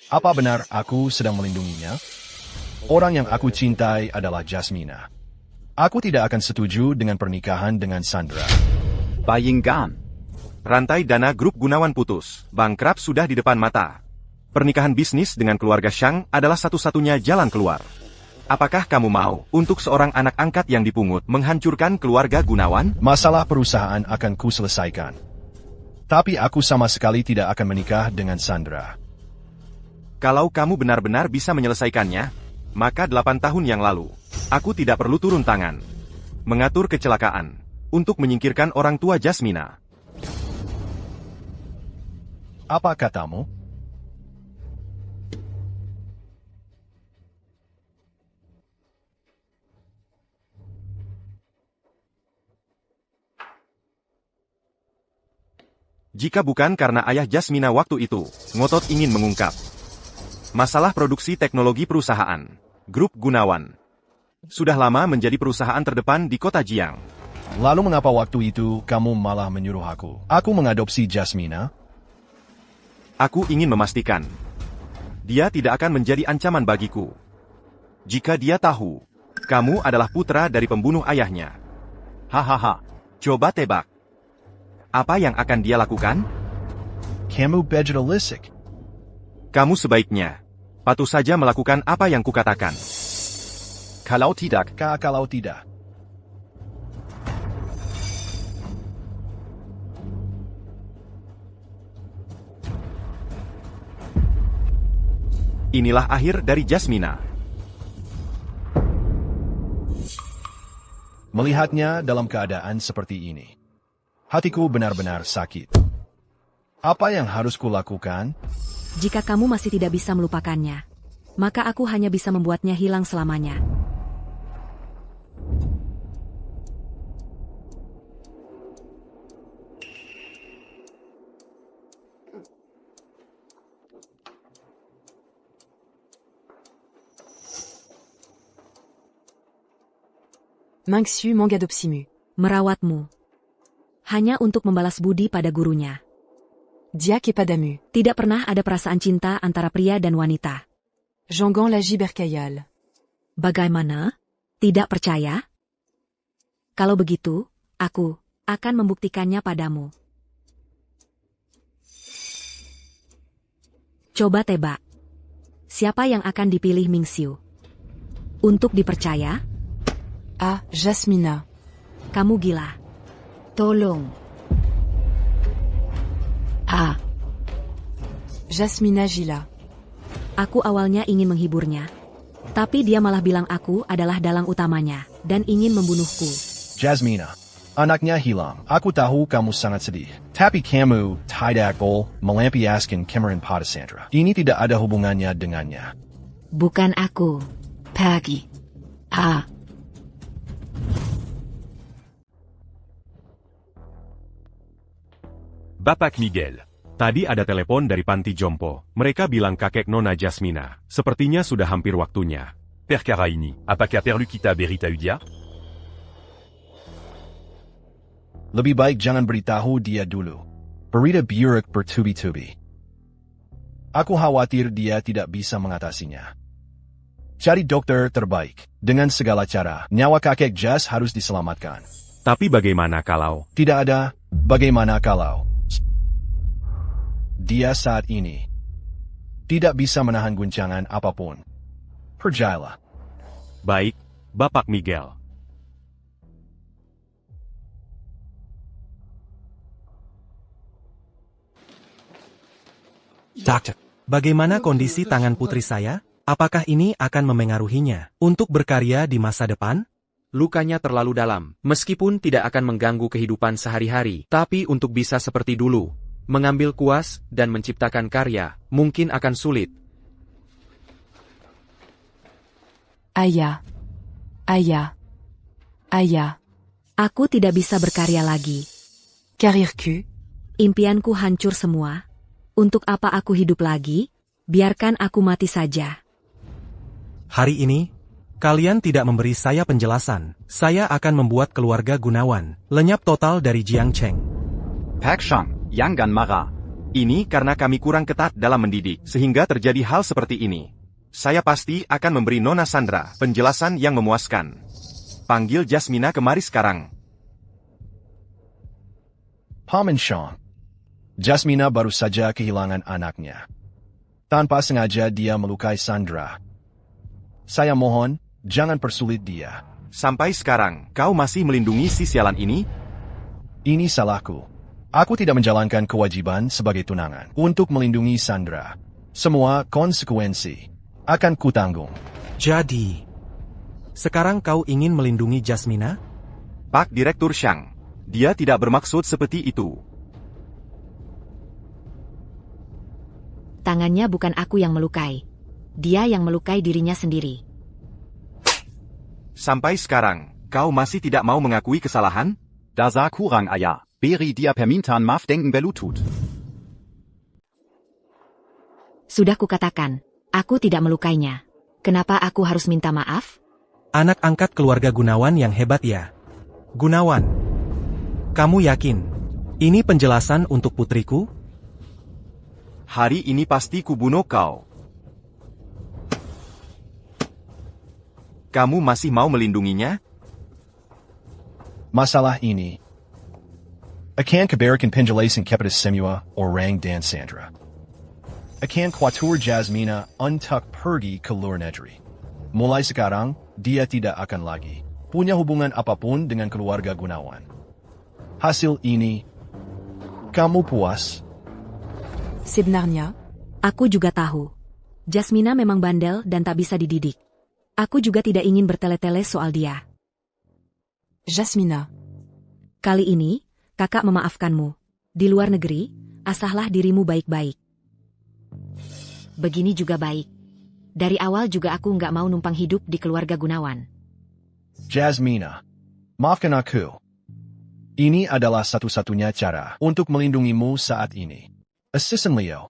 B: apa benar aku sedang melindunginya? Orang yang aku cintai adalah Jasmina. Aku tidak akan setuju dengan pernikahan dengan Sandra.
L: Bayingkan.
G: Rantai dana grup Gunawan putus. Bangkrut sudah di depan mata. Pernikahan bisnis dengan keluarga Shang adalah satu-satunya jalan keluar. Apakah kamu mau untuk seorang anak angkat yang dipungut menghancurkan keluarga Gunawan?
B: Masalah perusahaan akan ku selesaikan. Tapi aku sama sekali tidak akan menikah dengan Sandra.
G: Kalau kamu benar-benar bisa menyelesaikannya, maka 8 tahun yang lalu, aku tidak perlu turun tangan. Mengatur kecelakaan, untuk menyingkirkan orang tua Jasmina.
B: Apa katamu?
G: Jika bukan karena ayah Jasmina waktu itu, ngotot ingin mengungkap masalah produksi teknologi perusahaan, Grup Gunawan. Sudah lama menjadi perusahaan terdepan di kota Jiang.
B: Lalu mengapa waktu itu kamu malah menyuruh aku mengadopsi Jasmina?
G: Aku ingin memastikan, dia tidak akan menjadi ancaman bagiku. Jika dia tahu, kamu adalah putra dari pembunuh ayahnya. Hahaha, coba tebak. Apa yang akan dia lakukan?
B: Kamu bejdelisik.
G: Kamu sebaiknya patuh saja melakukan apa yang kukatakan.
L: Kalau tidak.
B: Kalau tidak.
G: Inilah akhir dari Jasmina.
B: Melihatnya dalam keadaan seperti ini, hatiku benar-benar sakit. Apa yang harus kulakukan?
A: Jika kamu masih tidak bisa melupakannya, maka aku hanya bisa membuatnya hilang selamanya.
C: Mingxiu m'engadopsimu.
A: Merawatmu. Hanya untuk membalas budi pada gurunya.
C: Diak et Padamu.
A: Tidak pernah ada perasaan cinta antara pria dan wanita.
C: Jangan Lagi Berkayal.
A: Bagaimana? Tidak percaya? Kalau begitu, aku akan membuktikannya padamu. Coba tebak. Siapa yang akan dipilih Mingxiu? Untuk dipercaya?
C: Ah, Jasmina.
A: Kamu gila. Tolong.
C: Ah. Jasmina Gila.
A: Aku awalnya ingin menghiburnya. Tapi dia malah bilang aku adalah dalang utamanya, dan ingin membunuhku.
B: Jasmina, anaknya hilang. Aku tahu kamu sangat sedih. Tapi kamu tidak melampiaskan kemarahan pada Sandra. Ini tidak ada hubungannya dengannya.
A: Bukan aku.
C: Pagi. Ah.
D: Bapak Miguel. Tadi ada telepon dari panti jompo. Mereka bilang kakek Nona Jasmina. Sepertinya sudah hampir waktunya.
M: Père Caraini, apakah perlu kita beritahu dia?
B: Lebih baik jangan beritahu dia dulu. Berita buruk bertubi-tubi. Aku khawatir dia tidak bisa mengatasinya. Cari dokter terbaik. Dengan segala cara, nyawa kakek Jas harus diselamatkan.
D: Tapi bagaimana kalau?
B: Tidak ada bagaimana kalau. Dia saat ini tidak bisa menahan guncangan apapun. Percayalah.
D: Baik, Bapak Miguel.
I: Dokter, bagaimana kondisi tangan putri saya? Apakah ini akan memengaruhinya untuk berkarya di masa depan?
K: lukanya terlalu dalam. Meskipun tidak akan mengganggu kehidupan sehari-hari, tapi untuk bisa seperti dulu, mengambil kuas dan menciptakan karya, mungkin akan sulit.
C: Ayah. Ayah. Ayah.
A: Aku tidak bisa berkarya lagi.
C: Carrière-ku?
A: Impianku hancur semua. Untuk apa aku hidup lagi? Biarkan aku mati saja.
I: Hari ini, kalian tidak memberi saya penjelasan. Saya akan membuat keluarga Gunawan lenyap total dari Jiang Cheng.
L: Pak Shang, Yanggan marah.
G: Ini karena kami kurang ketat dalam mendidik, sehingga terjadi hal seperti ini. Saya pasti akan memberi Nona Sandra penjelasan yang memuaskan. Panggil Jasmina kemari sekarang.
B: Paman Shang. Jasmina baru saja kehilangan anaknya. Tanpa sengaja dia melukai Sandra. Saya mohon, jangan persulit dia.
G: Sampai sekarang, kau masih melindungi si sialan ini?
B: Ini salahku. Aku tidak menjalankan kewajiban sebagai tunangan untuk melindungi Sandra. Semua konsekuensi akan kutanggung.
I: Jadi, sekarang kau ingin melindungi Jasmina?
G: Pak Direktur Shang, dia tidak bermaksud seperti itu.
A: Tangannya bukan aku yang melukai. Dia yang melukai dirinya sendiri.
G: Sampai sekarang, kau masih tidak mau mengakui kesalahan?
L: Da sah kurang ayah. Beri dia permintaan maaf denken belutut.
A: Sudah kukatakan, aku tidak melukainya. Kenapa aku harus minta maaf?
I: Anak angkat keluarga Gunawan yang hebat ya. Gunawan, kamu yakin ini penjelasan untuk putriku?
G: Hari ini pasti kubunuh kau. Kamu masih mau melindunginya?
B: Masalah ini akan keberikan penjelasan kepada semua orang dan Sandra. Akan khawatir Jasmina untuk pergi ke luar negeri. Mulai sekarang, dia tidak akan lagi punya hubungan apapun dengan keluarga Gunawan. Hasil ini, kamu puas?
C: Sebenarnya,
A: aku juga tahu. Jasmina memang bandel dan tak bisa dididik. Aku juga tidak ingin bertele-tele soal dia.
C: Jasmina.
A: Kali ini, kakak memaafkanmu. Di luar negeri, asahlah dirimu baik-baik. Begini juga baik. Dari awal juga aku nggak mau numpang hidup di keluarga Gunawan.
B: Jasmina, maafkan aku. Ini adalah satu-satunya cara untuk melindungimu saat ini. Assistant Leo.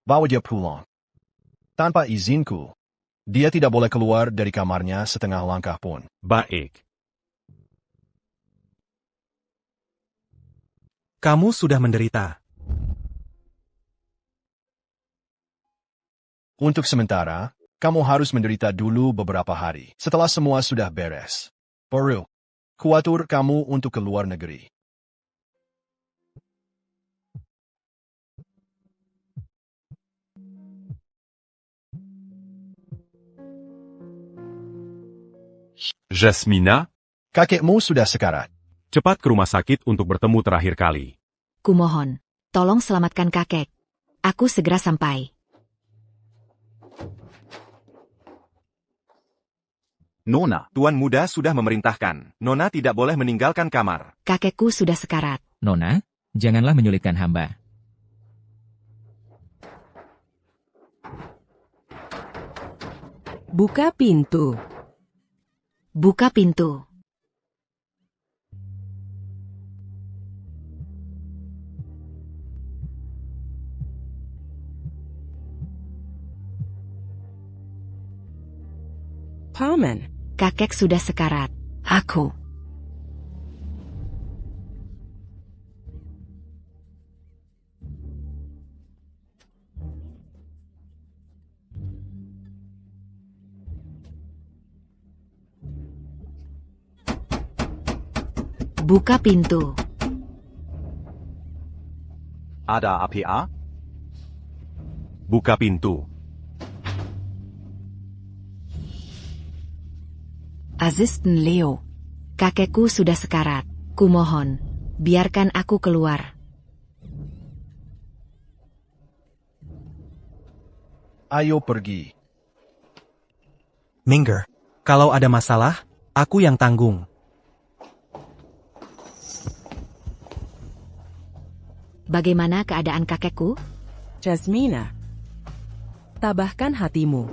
B: Bawa dia pulang. Tanpa izinku, dia tidak boleh keluar dari kamarnya setengah langkah pun.
D: Baik.
I: Kamu sudah menderita.
B: Untuk sementara, kamu harus menderita dulu beberapa hari. Setelah semua sudah beres, baru kuatur kamu untuk ke luar negeri.
D: Jasmina,
B: kakekmu sudah sekarat.
D: Cepat ke rumah sakit untuk bertemu terakhir kali.
A: Kumohon, tolong selamatkan kakek. Aku segera sampai.
L: Nona,
G: Tuan muda sudah memerintahkan. Nona tidak boleh meninggalkan kamar.
A: Kakekku sudah sekarat.
N: Nona, janganlah menyulitkan hamba.
F: Buka pintu.
A: Buka pintu.
F: Paman.
A: Kakek sudah sekarat. Aku. Buka pintu.
L: Ada APA?
D: Buka pintu.
C: Assistant Leo.
A: Kakekku sudah sekarat. Kumohon, biarkan aku keluar.
B: Ayo pergi.
I: Minger, Kalau ada masalah, aku yang tanggung.
A: Bagaimana keadaan kakekku?
F: Jasmina. Tabahkan hatimu.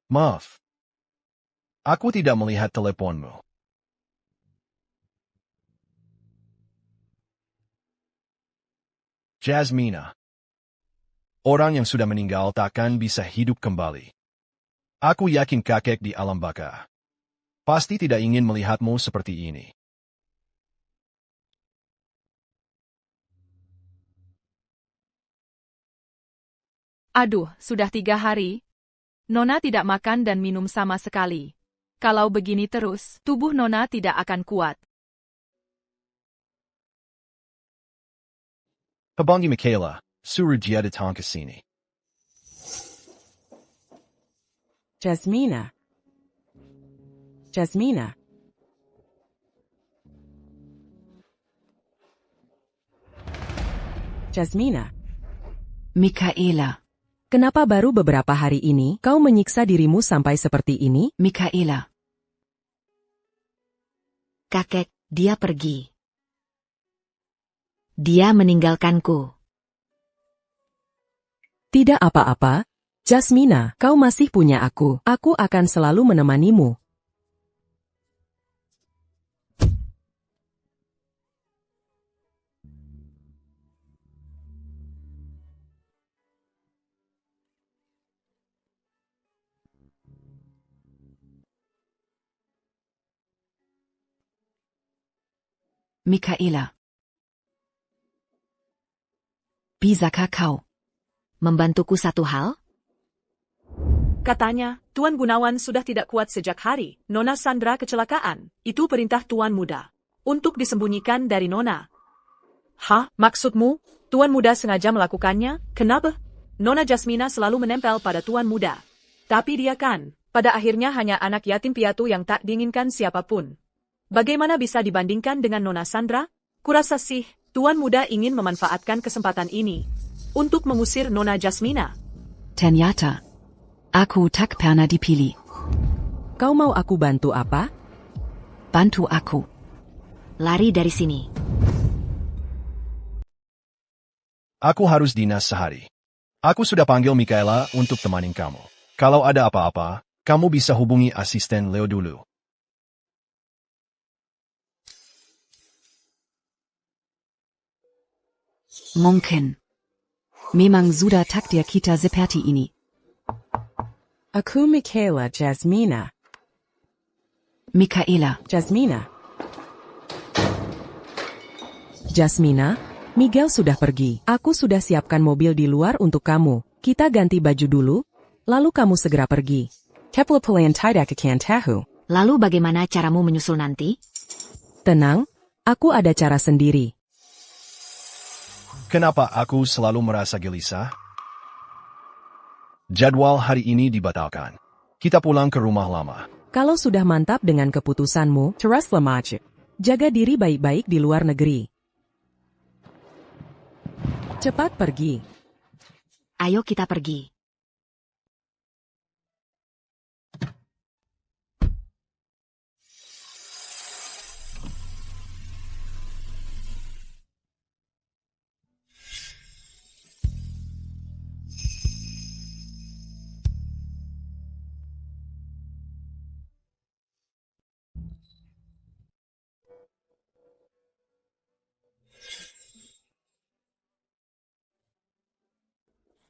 B: Maaf. Aku tidak melihat teleponmu. Jasmina. Orang yang sudah meninggal takkan bisa hidup kembali. Aku yakin kakek di alam baka pasti tidak ingin melihatmu seperti ini.
J: Aduh, sudah 3 hari. Nona tidak makan dan minum sama sekali. Kalau begini terus, tubuh Nona tidak akan kuat.
B: Habang Michaela, suruh dia datang ke sini.
F: Jasmina. Jasmina. Jasmina.
C: Michaela.
F: Kenapa baru beberapa hari ini kau menyiksa dirimu sampai seperti ini?
C: Michaela.
A: Kakek, dia pergi. Dia meninggalkanku.
F: Tidak apa-apa. Jasmina, kau masih punya aku. Aku akan selalu menemanimu.
C: Michaela. Bisakah kau
A: membantuku satu hal?
J: Katanya, Tuan Gunawan sudah tidak kuat sejak hari Nona Sandra kecelakaan. Itu perintah Tuan Muda. Untuk disembunyikan dari Nona. Hah? Maksudmu, Tuan Muda sengaja melakukannya? Kenapa? Nona Jasmina selalu menempel pada Tuan Muda. Tapi dia kan, pada akhirnya hanya anak yatim piatu yang tak diinginkan siapapun. Bagaimana bisa dibandingkan dengan Nona Sandra? Kurasa sih, Tuan Muda ingin memanfaatkan kesempatan ini untuk mengusir Nona Jasmina.
C: Ternyata, aku tak pernah dipilih.
F: Kau mau aku bantu apa?
C: Bantu aku.
A: Lari dari sini.
B: Aku harus dinas sehari. Aku sudah panggil Michaela untuk temanin kamu. Kalau ada apa-apa, kamu bisa hubungi asisten Leo dulu.
C: Mungkin. Memang sudah takdir kita seperti ini.
F: Aku Michaela Jasmina.
C: Michaela.
F: Jasmina. Jasmina, Miguel sudah pergi. Aku sudah siapkan mobil di luar untuk kamu. Kita ganti baju dulu, lalu kamu segera pergi. Kepala pelayan tidak akan tahu.
A: Lalu bagaimana caramu menyusul nanti?
F: Tenang, aku ada cara sendiri.
B: Kenapa aku selalu merasa gelisah? Jadwal hari ini dibatalkan. Kita pulang ke rumah lama.
F: Kalau sudah mantap dengan keputusanmu, teruslah maju. Jaga diri baik-baik di luar negeri. Cepat pergi.
A: Ayo kita pergi.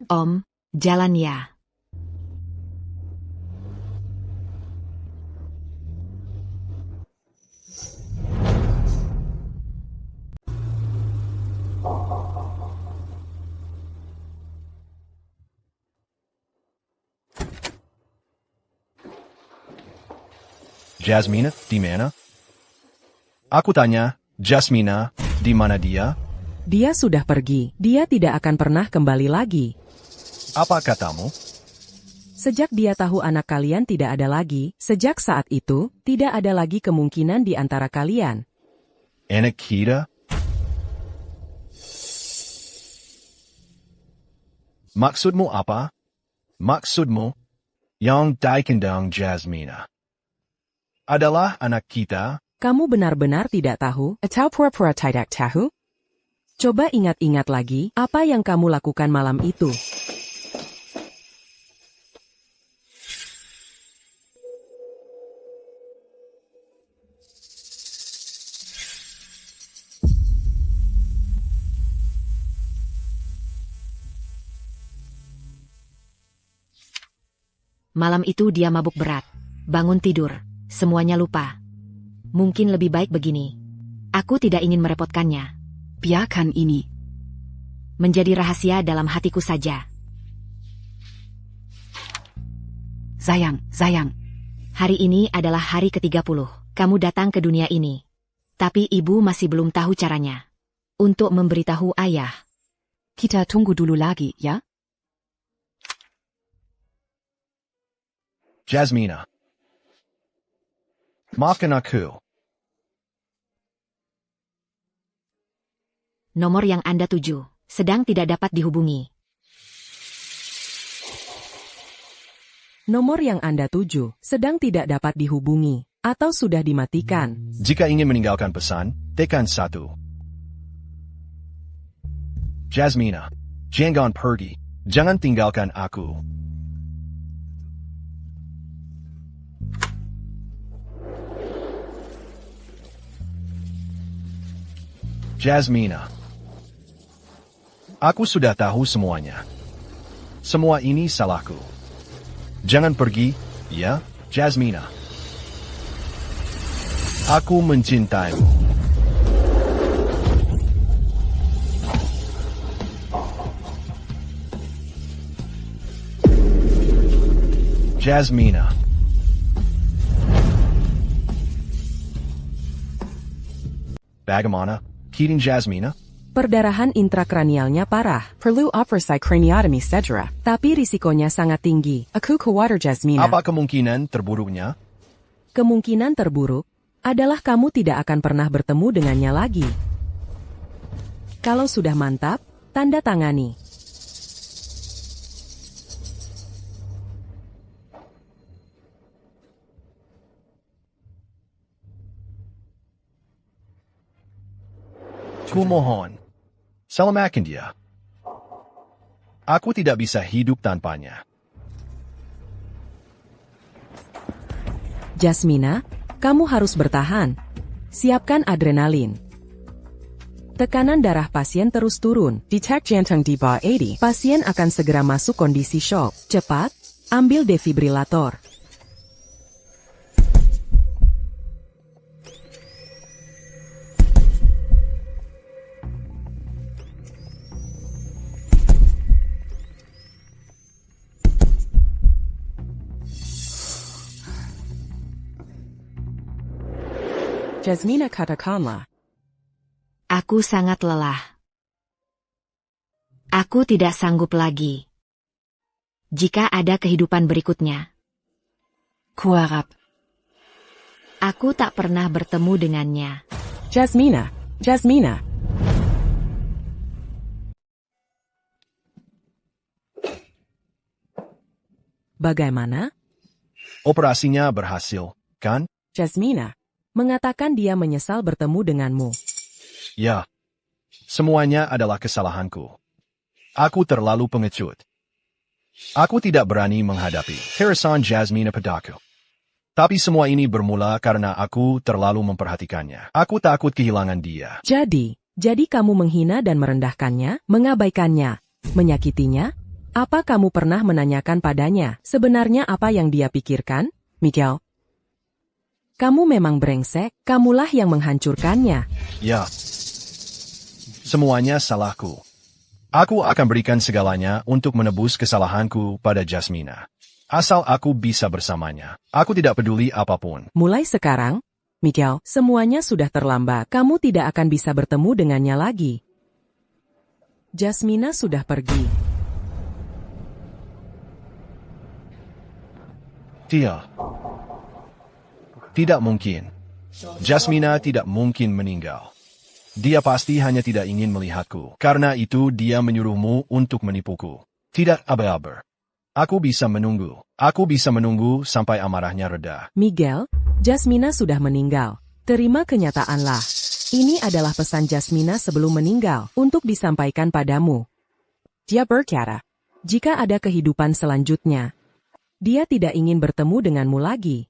A: Om, jalan ya.
B: Jasmina, di mana? Aku tanya, Jasmina, di mana dia?
F: Dia sudah pergi. Dia tidak akan pernah kembali lagi.
B: Apa katamu?
F: Sejak dia tahu anak kalian tidak ada lagi, sejak saat itu, tidak ada lagi kemungkinan di antara kalian.
B: Anak kita? Maksudmu apa? Maksudmu, yang dikandung Jasmina adalah anak kita?
F: Kamu benar-benar tidak tahu? Atau pura-pura tidak tahu? Coba ingat-ingat lagi, apa yang kamu lakukan malam itu?
A: Malam itu dia mabuk berat. Bangun tidur. Semuanya lupa. Mungkin lebih baik begini. Aku tidak ingin merepotkannya.
C: Biarkan ini
A: menjadi rahasia dalam hatiku saja.
C: Sayang.
A: Hari ini adalah hari ke-30. Kamu datang ke dunia ini. Tapi ibu masih belum tahu caranya. Untuk memberitahu ayah.
C: Kita tunggu dulu lagi, ya?
B: Jasmina. Maafkan aku.
A: Nomor yang Anda tuju sedang tidak dapat dihubungi.
F: Nomor yang Anda tuju sedang tidak dapat dihubungi atau sudah dimatikan.
B: Jika ingin meninggalkan pesan, tekan 1. Jasmina, jangan pergi. Jangan tinggalkan aku. Jasmina. Aku sudah tahu semuanya. Semua ini salahku. Jangan pergi, ya, Jasmina. Aku mencintaimu. Jasmina. Bagaimana, Kidding Jasmina?
F: Perdarahan intrakranialnya parah. Perlu operasi craniotomy segera. Tapi risikonya sangat tinggi. Aku khawatir Jasmina.
B: Apa kemungkinan terburuknya?
F: Kemungkinan terburuk adalah kamu tidak akan pernah bertemu dengannya lagi. Kalau sudah mantap, tanda tangani.
B: Kumohon. Selamatkan dia. Aku tidak bisa hidup tanpanya.
F: Jasmina, kamu harus bertahan. Siapkan adrenalin. Tekanan darah pasien terus turun. Detak jantung di bawah 80. Pasien akan segera masuk kondisi shock. Cepat, ambil defibrilator. Jasmina, katakanlah.
A: Aku sangat lelah. Aku tidak sanggup lagi. Jika ada kehidupan berikutnya.
C: Kuharap.
A: Aku tak pernah bertemu dengannya.
F: Jasmina. Bagaimana?
B: Operasinya berhasil, kan?
F: Jasmina mengatakan dia menyesal bertemu denganmu.
B: Ya. Semuanya adalah kesalahanku. Aku terlalu pengecut. Aku tidak berani menghadapi harasan Jasmina padaku. Tapi semua ini bermula karena aku terlalu memperhatikannya. Aku takut kehilangan dia.
F: Jadi kamu menghina dan merendahkannya, mengabaikannya, menyakitinya? Apa kamu pernah menanyakan padanya sebenarnya apa yang dia pikirkan, Miguel? Kamu memang brengsek, kamulah yang menghancurkannya.
B: Ya. Semuanya salahku. Aku akan berikan segalanya untuk menebus kesalahanku pada Jasmina. Asal aku bisa bersamanya, aku tidak peduli apapun.
F: Mulai sekarang, Miguel, semuanya sudah terlambat. Kamu tidak akan bisa bertemu dengannya lagi. Jasmina sudah pergi.
B: Tidak mungkin. Jasmina tidak mungkin meninggal. Dia pasti hanya tidak ingin melihatku. Karena itu dia menyuruhmu untuk menipuku. Tidak aba-aba. Aku bisa menunggu. Aku bisa menunggu sampai amarahnya reda.
F: Miguel, Jasmina sudah meninggal. Terima kenyataanlah. Ini adalah pesan Jasmina sebelum meninggal untuk disampaikan padamu. Dia berkata, jika ada kehidupan selanjutnya, dia tidak ingin bertemu denganmu lagi.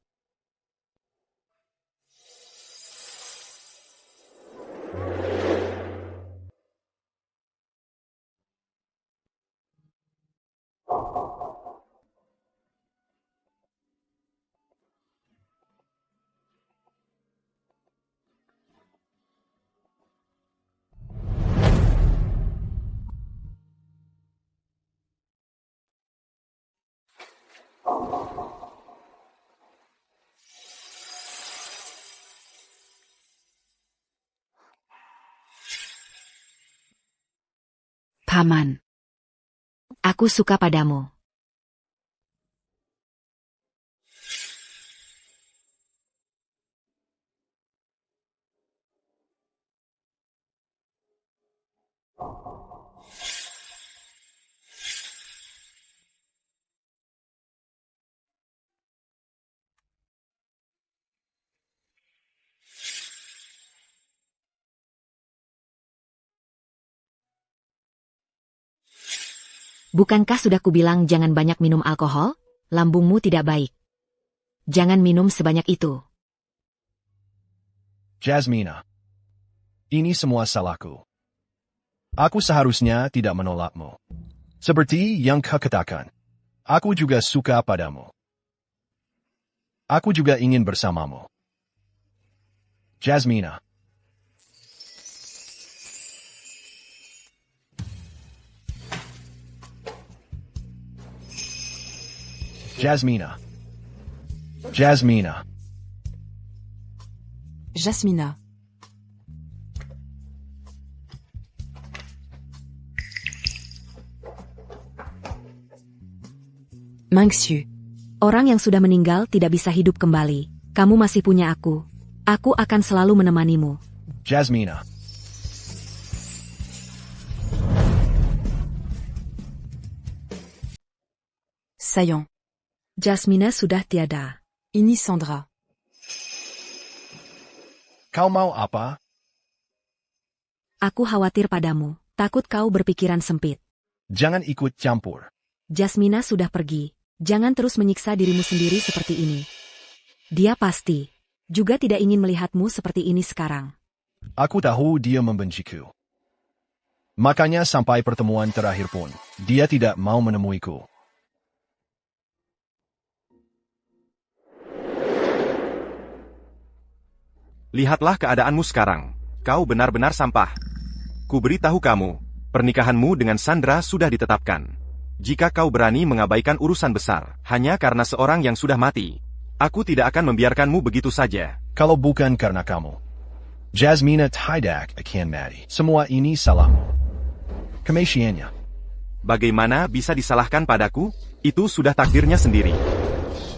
A: Paman. Aku suka padamu. Bukankah sudah kubilang jangan banyak minum alkohol? Lambungmu tidak baik. Jangan minum sebanyak itu.
B: Jasmina. Ini semua salahku. Aku seharusnya tidak menolakmu. Seperti yang kau katakan. Aku juga suka padamu. Aku juga ingin bersamamu. Jasmina. Jasmina. Jasmina.
C: Jasmina.
A: Mangshu. Orang yang sudah meninggal tidak bisa hidup kembali. Kamu masih punya aku. Aku akan selalu menemanimu.
B: Jasmina.
C: Sayang.
A: Jasmina sudah tiada.
C: Ini Sandra.
B: Kau mau apa?
A: Aku khawatir padamu. Takut kau berpikiran sempit.
B: Jangan ikut campur.
A: Jasmina sudah pergi. Jangan terus menyiksa dirimu sendiri seperti ini. Dia pasti juga tidak ingin melihatmu seperti ini sekarang.
B: Aku tahu dia membenciku. Makanya sampai pertemuan terakhir pun, dia tidak mau menemuiku.
G: Lihatlah keadaanmu sekarang. Kau benar-benar sampah. Ku beritahu kamu, pernikahanmu dengan Sandra sudah ditetapkan. Jika kau berani mengabaikan urusan besar, hanya karena seorang yang sudah mati, aku tidak akan membiarkanmu begitu saja.
B: Kalau bukan karena kamu, Jasmina tidak akan mati. Semua ini salahmu. Kemasiannya.
G: Bagaimana bisa disalahkan padaku? Itu sudah takdirnya sendiri.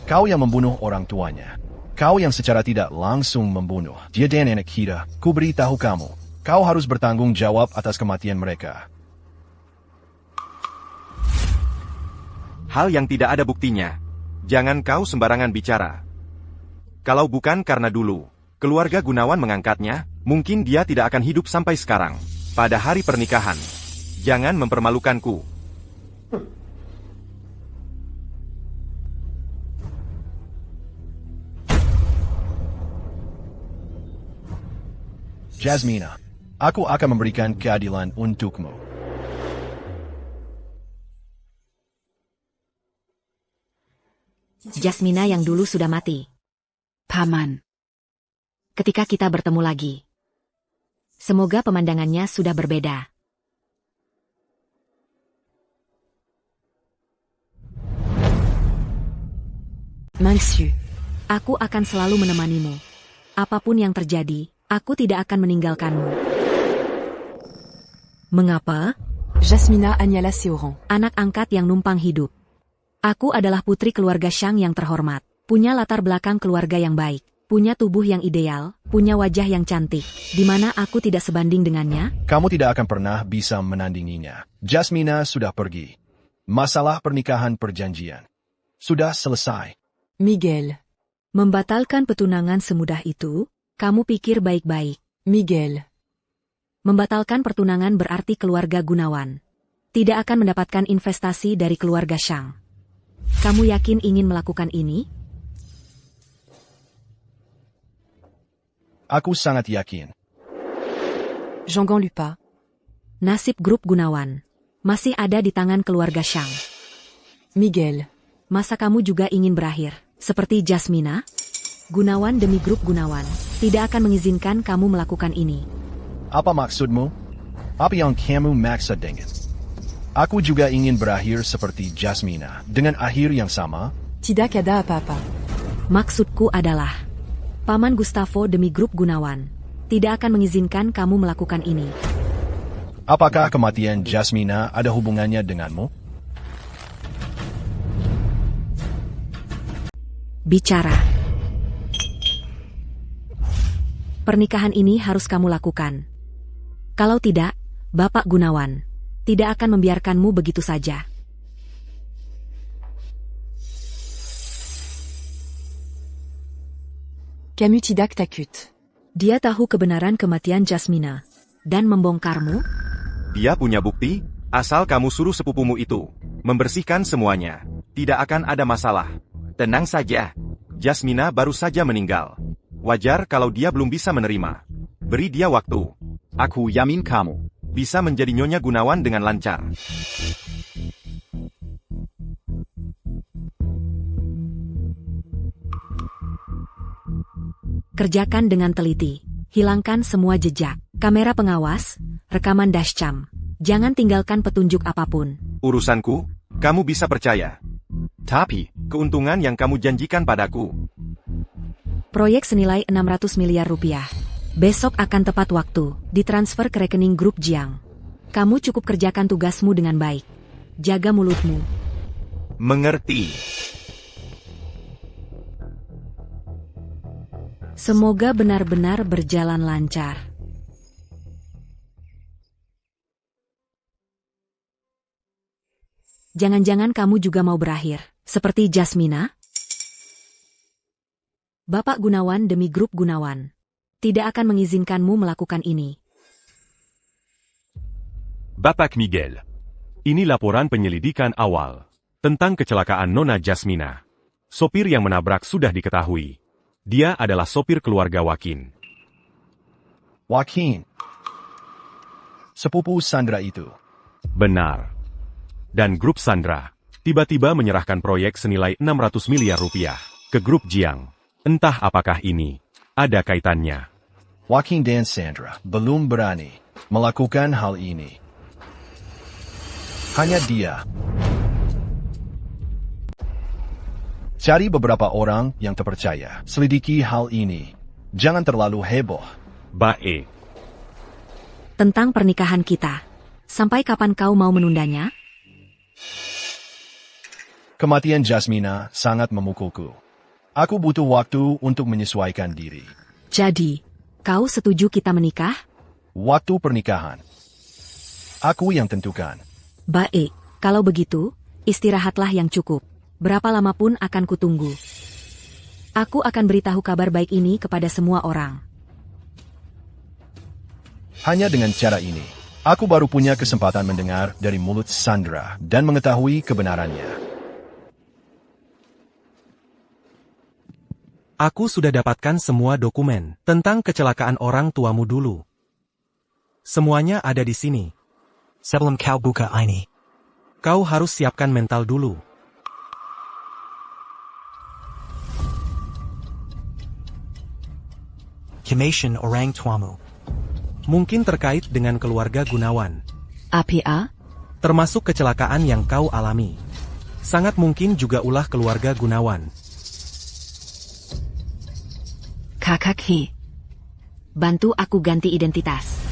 B: Kau yang membunuh orang tuanya. Kau yang secara tidak langsung membunuh dia dan anak kita. Ku beritahu kamu, kau harus bertanggung jawab atas kematian mereka.
G: Hal yang tidak ada buktinya. Jangan kau sembarangan bicara. Kalau bukan karena dulu keluarga Gunawan mengangkatnya, mungkin dia tidak akan hidup sampai sekarang. Pada hari pernikahan, jangan mempermalukanku.
B: Jasmina, aku akan memberikan keadilan untukmu.
A: Jasmina yang dulu sudah mati.
C: Paman.
A: Ketika kita bertemu lagi, semoga pemandangannya sudah berbeda.
C: Monsieur.
A: Aku akan selalu menemanimu. Apapun yang terjadi, aku tidak akan meninggalkanmu. Mengapa?
C: Jasmina Agnala Seoran.
A: Anak angkat yang numpang hidup. Aku adalah putri keluarga Shang yang terhormat. Punya latar belakang keluarga yang baik. Punya tubuh yang ideal. Punya wajah yang cantik. Di mana aku tidak sebanding dengannya?
B: Kamu tidak akan pernah bisa menandinginya. Jasmina sudah pergi. Masalah pernikahan perjanjian sudah selesai.
C: Miguel.
A: Membatalkan petunangan semudah itu? Kamu pikir baik-baik.
C: Miguel.
A: Membatalkan pertunangan berarti keluarga Gunawan tidak akan mendapatkan investasi dari keluarga Shang. Kamu yakin ingin melakukan ini?
B: Aku sangat yakin.
C: Jean-Gon Lupa.
A: Nasib grup Gunawan masih ada di tangan keluarga Shang.
C: Miguel.
A: Masa kamu juga ingin berakhir seperti Jasmina? Gunawan demi grup Gunawan tidak akan mengizinkan kamu melakukan ini.
B: Apa maksudmu? Apa yang kamu maksud dengan? Aku juga ingin berakhir seperti Jasmina dengan akhir yang sama.
C: Tidak ada apa-apa.
A: Maksudku adalah Paman Gustavo demi grup Gunawan tidak akan mengizinkan kamu melakukan ini.
B: Apakah kematian Jasmina ada hubungannya denganmu?
A: Bicara. Pernikahan ini harus kamu lakukan. Kalau tidak, Bapak Gunawan tidak akan membiarkanmu begitu saja.
C: Camus tidak takut.
A: Dia tahu kebenaran kematian Jasmina dan membongkarmu?
G: Dia punya bukti, asal kamu suruh sepupumu itu membersihkan semuanya. Tidak akan ada masalah. Tenang saja. Jasmina baru saja meninggal. Wajar kalau dia belum bisa menerima. Beri dia waktu.
L: Aku yamin kamu
G: bisa menjadi Nyonya Gunawan dengan lancar.
A: Kerjakan dengan teliti. Hilangkan semua jejak, kamera pengawas, rekaman dashcam. Jangan tinggalkan petunjuk apapun.
G: Urusanku, kamu bisa percaya. Tapi, keuntungan yang kamu janjikan padaku.
A: Proyek senilai 600 miliar rupiah. Besok akan tepat waktu, ditransfer ke rekening grup Jiang. Kamu cukup kerjakan tugasmu dengan baik. Jaga mulutmu.
G: Mengerti.
A: Semoga benar-benar berjalan lancar. Jangan-jangan kamu juga mau berakhir, seperti Jasmina? Bapak Gunawan demi grup Gunawan tidak akan mengizinkanmu melakukan ini.
D: Bapak Miguel. Ini laporan penyelidikan awal tentang kecelakaan Nona Jasmina. Sopir yang menabrak sudah diketahui. Dia adalah sopir keluarga Wakin.
B: Wakin? Sepupu Sandra itu?
D: Benar. Dan grup Sandra tiba-tiba menyerahkan proyek senilai 600 miliar rupiah ke grup Jiang. Entah apakah ini ada kaitannya.
B: Wakin dan Sandra belum berani melakukan hal ini. Hanya dia. Cari beberapa orang yang terpercaya. Selidiki hal ini. Jangan terlalu heboh.
D: Baik.
A: Tentang pernikahan kita. Sampai kapan kau mau menundanya?
B: Kematian Jasmina sangat memukulku. Aku butuh waktu untuk menyesuaikan diri.
A: Jadi, kau setuju kita menikah?
B: Waktu pernikahan. Aku yang tentukan.
A: Baik, kalau begitu, istirahatlah yang cukup. Berapa lama pun akan kutunggu. Aku akan beritahu kabar baik ini kepada semua orang.
B: Hanya dengan cara ini, aku baru punya kesempatan mendengar dari mulut Sandra dan mengetahui kebenarannya.
I: Aku sudah dapatkan semua dokumen tentang kecelakaan orang tuamu dulu. Semuanya ada di sini.
O: Sebelum kau buka ini,
I: kau harus siapkan mental dulu.
O: Kematian orang tuamu.
I: Mungkin terkait dengan keluarga Gunawan.
C: APA?
I: Termasuk kecelakaan yang kau alami. Sangat mungkin juga ulah keluarga Gunawan.
C: KKK.
A: Bantu aku ganti identitas.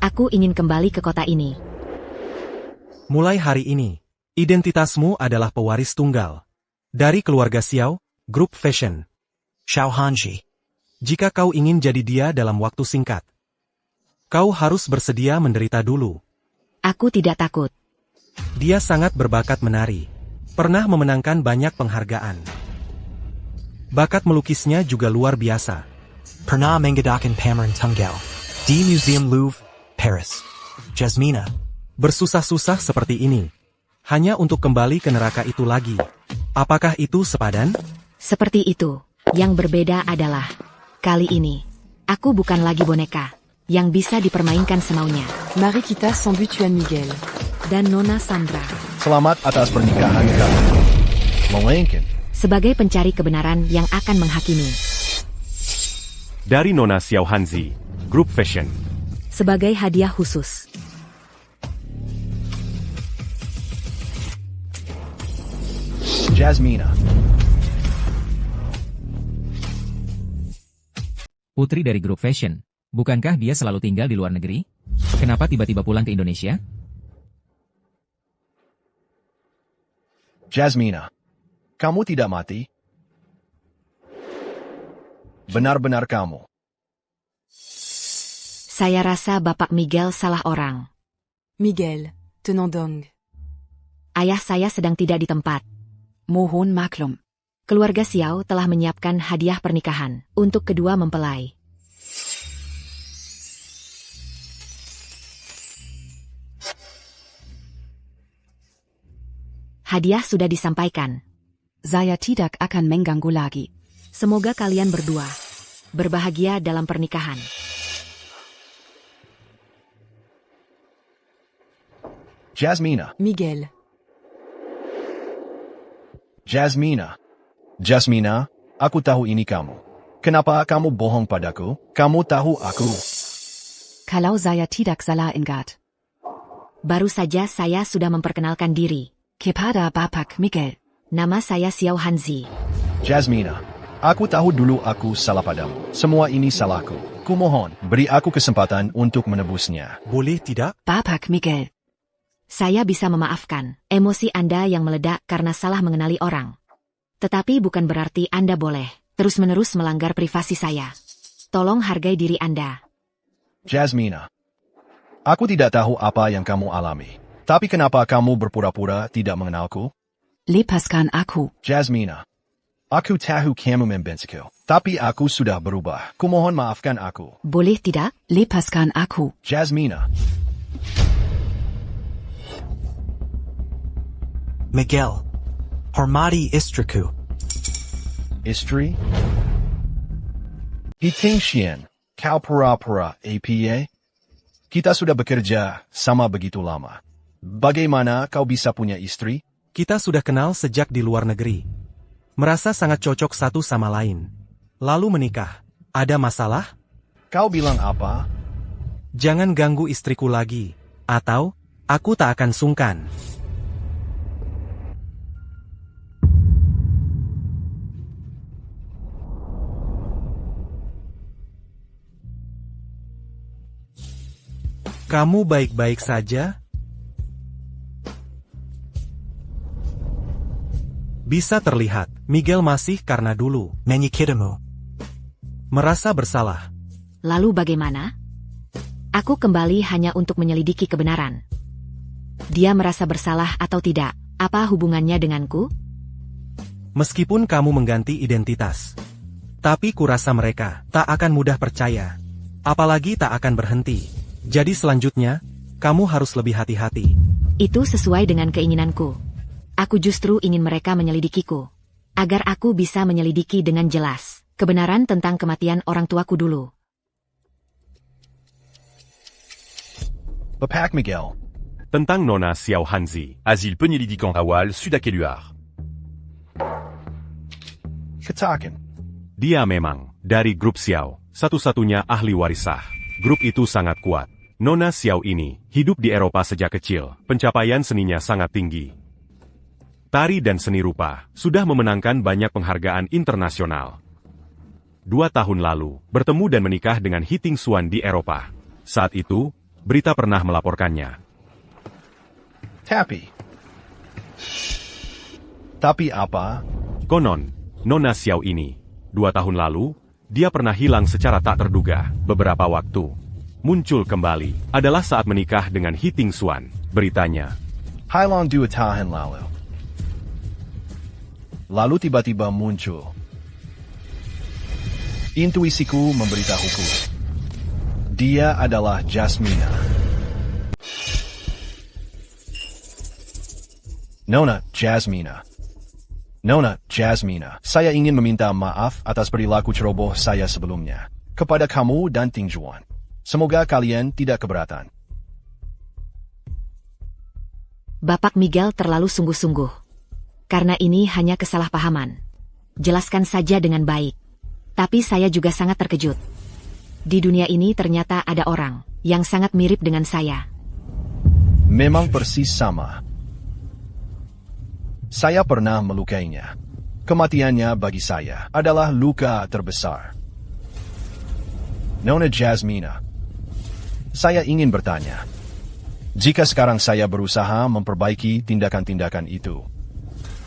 A: Aku ingin kembali ke kota ini.
I: Mulai hari ini, identitasmu adalah pewaris tunggal. Dari keluarga Xiao, grup fashion.
O: Xiao Hanji.
I: Jika kau ingin jadi dia dalam waktu singkat, kau harus bersedia menderita dulu.
A: Aku tidak takut.
I: Dia sangat berbakat menari. Pernah memenangkan banyak penghargaan. Bakat melukisnya juga luar biasa.
O: Pernah mengadakan pameran tunggal di Museum Louvre, Paris. Jasmina.
I: Bersusah-susah seperti ini, hanya untuk kembali ke neraka itu lagi. Apakah itu sepadan?
A: Seperti itu. Yang berbeda adalah, kali ini, aku bukan lagi boneka, yang bisa dipermainkan semaunya.
C: Mari kita sambu Tuan Miguel.
A: Dan Nona Sandra.
B: Selamat atas pernikahan kamu. Melainkan.
A: Sebagai pencari kebenaran yang akan menghakimi.
D: Dari Nona Xiao Hanzi, grup fashion.
A: Sebagai hadiah khusus.
B: Jasmina.
N: Putri dari grup fashion. Bukankah dia selalu tinggal di luar negeri? Kenapa tiba-tiba pulang ke Indonesia?
B: Jasmina. Kamu tidak mati? Benar-benar kamu.
A: Saya rasa Bapak Miguel salah orang.
C: Miguel, tenondong.
A: Ayah saya sedang tidak di tempat.
C: Mohon maklum.
A: Keluarga Xiao telah menyiapkan hadiah pernikahan untuk kedua mempelai. Hadiah sudah disampaikan.
C: Saya tidak akan mengganggu lagi.
A: Semoga kalian berdua berbahagia dalam pernikahan.
B: Jasmina.
C: Miguel.
B: Jasmina. Jasmina, aku tahu ini kamu. Kenapa kamu bohong padaku? Kamu tahu aku.
C: Kalau saya tidak salah ingat.
A: Baru saja saya sudah memperkenalkan diri.
C: Kepada Bapak Miguel.
A: Nama saya Xiao Hanzi.
B: Jasmina, aku tahu dulu aku salah padamu. Semua ini salahku. Kumohon, beri aku kesempatan untuk menebusnya.
I: Boleh tidak?
C: Bapak Miguel.
A: Saya bisa memaafkan emosi Anda yang meledak karena salah mengenali orang. Tetapi bukan berarti Anda boleh terus-menerus melanggar privasi saya. Tolong hargai diri Anda.
B: Jasmina, aku tidak tahu apa yang kamu alami. Tapi kenapa kamu berpura-pura tidak mengenalku?
C: Lepaskan aku.
B: Jasmina, aku tahu kamu membenciku. Tapi aku sudah berubah. Kumohon maafkan aku.
C: Boleh tidak? Lepaskan aku.
B: Jasmina.
O: Miguel. Hormati istriku.
B: Istri? Hiting Xian, kau pura-pura APA? Kita sudah bekerja sama begitu lama. Bagaimana kau bisa punya istri?
I: Kita sudah kenal sejak di luar negeri. Merasa sangat cocok satu sama lain. Lalu menikah. Ada masalah?
B: Kau bilang apa?
I: Jangan ganggu istriku lagi. Atau, aku tak akan sungkan. Kamu baik-baik saja? Bisa terlihat, Miguel masih karena dulu
O: menyikirimu.
I: Merasa bersalah.
A: Lalu bagaimana? Aku kembali hanya untuk menyelidiki kebenaran. Dia merasa bersalah atau tidak, apa hubungannya denganku?
I: Meskipun kamu mengganti identitas. Tapi kurasa mereka tak akan mudah percaya. Apalagi tak akan berhenti. Jadi selanjutnya, kamu harus lebih hati-hati.
A: Itu sesuai dengan keinginanku. Aku justru ingin mereka menyelidikiku. Agar aku bisa menyelidiki dengan jelas kebenaran tentang kematian orang tuaku dulu.
B: Bapak Miguel.
D: Tentang Nona Xiao Hanzi.
M: Asile penyelidikan awal sudah keluar.
B: Katakan.
D: Dia memang dari grup Xiao, satu-satunya ahli warisah. Grup itu sangat kuat. Nona Xiao ini hidup di Eropa sejak kecil. Pencapaian seninya sangat tinggi. Tari dan seni rupa sudah memenangkan banyak penghargaan internasional. 2 tahun lalu, bertemu dan menikah dengan Hiting Xuan di Eropa. Saat itu, berita pernah melaporkannya.
B: Tapi apa?
D: Konon, Nona Xiao ini, 2 tahun lalu, dia pernah hilang secara tak terduga. Beberapa waktu, muncul kembali, adalah saat menikah dengan Hiting Xuan. Beritanya,
B: Hilang 2 tahun lalu. Lalu tiba-tiba muncul. Intuisiku memberitahuku. Dia adalah Jasmina. Nona Jasmina. Nona Jasmina, saya ingin meminta maaf atas perilaku ceroboh saya sebelumnya. Kepada kamu dan Ting Juan. Semoga kalian tidak keberatan.
A: Bapak Miguel terlalu sungguh-sungguh. Karena ini hanya kesalahpahaman. Jelaskan saja dengan baik. Tapi saya juga sangat terkejut. Di dunia ini ternyata ada orang yang sangat mirip dengan saya.
B: Memang persis sama. Saya pernah melukainya. Kematiannya bagi saya adalah luka terbesar. Nona Jasmina, saya ingin bertanya. Jika sekarang saya berusaha memperbaiki tindakan-tindakan itu,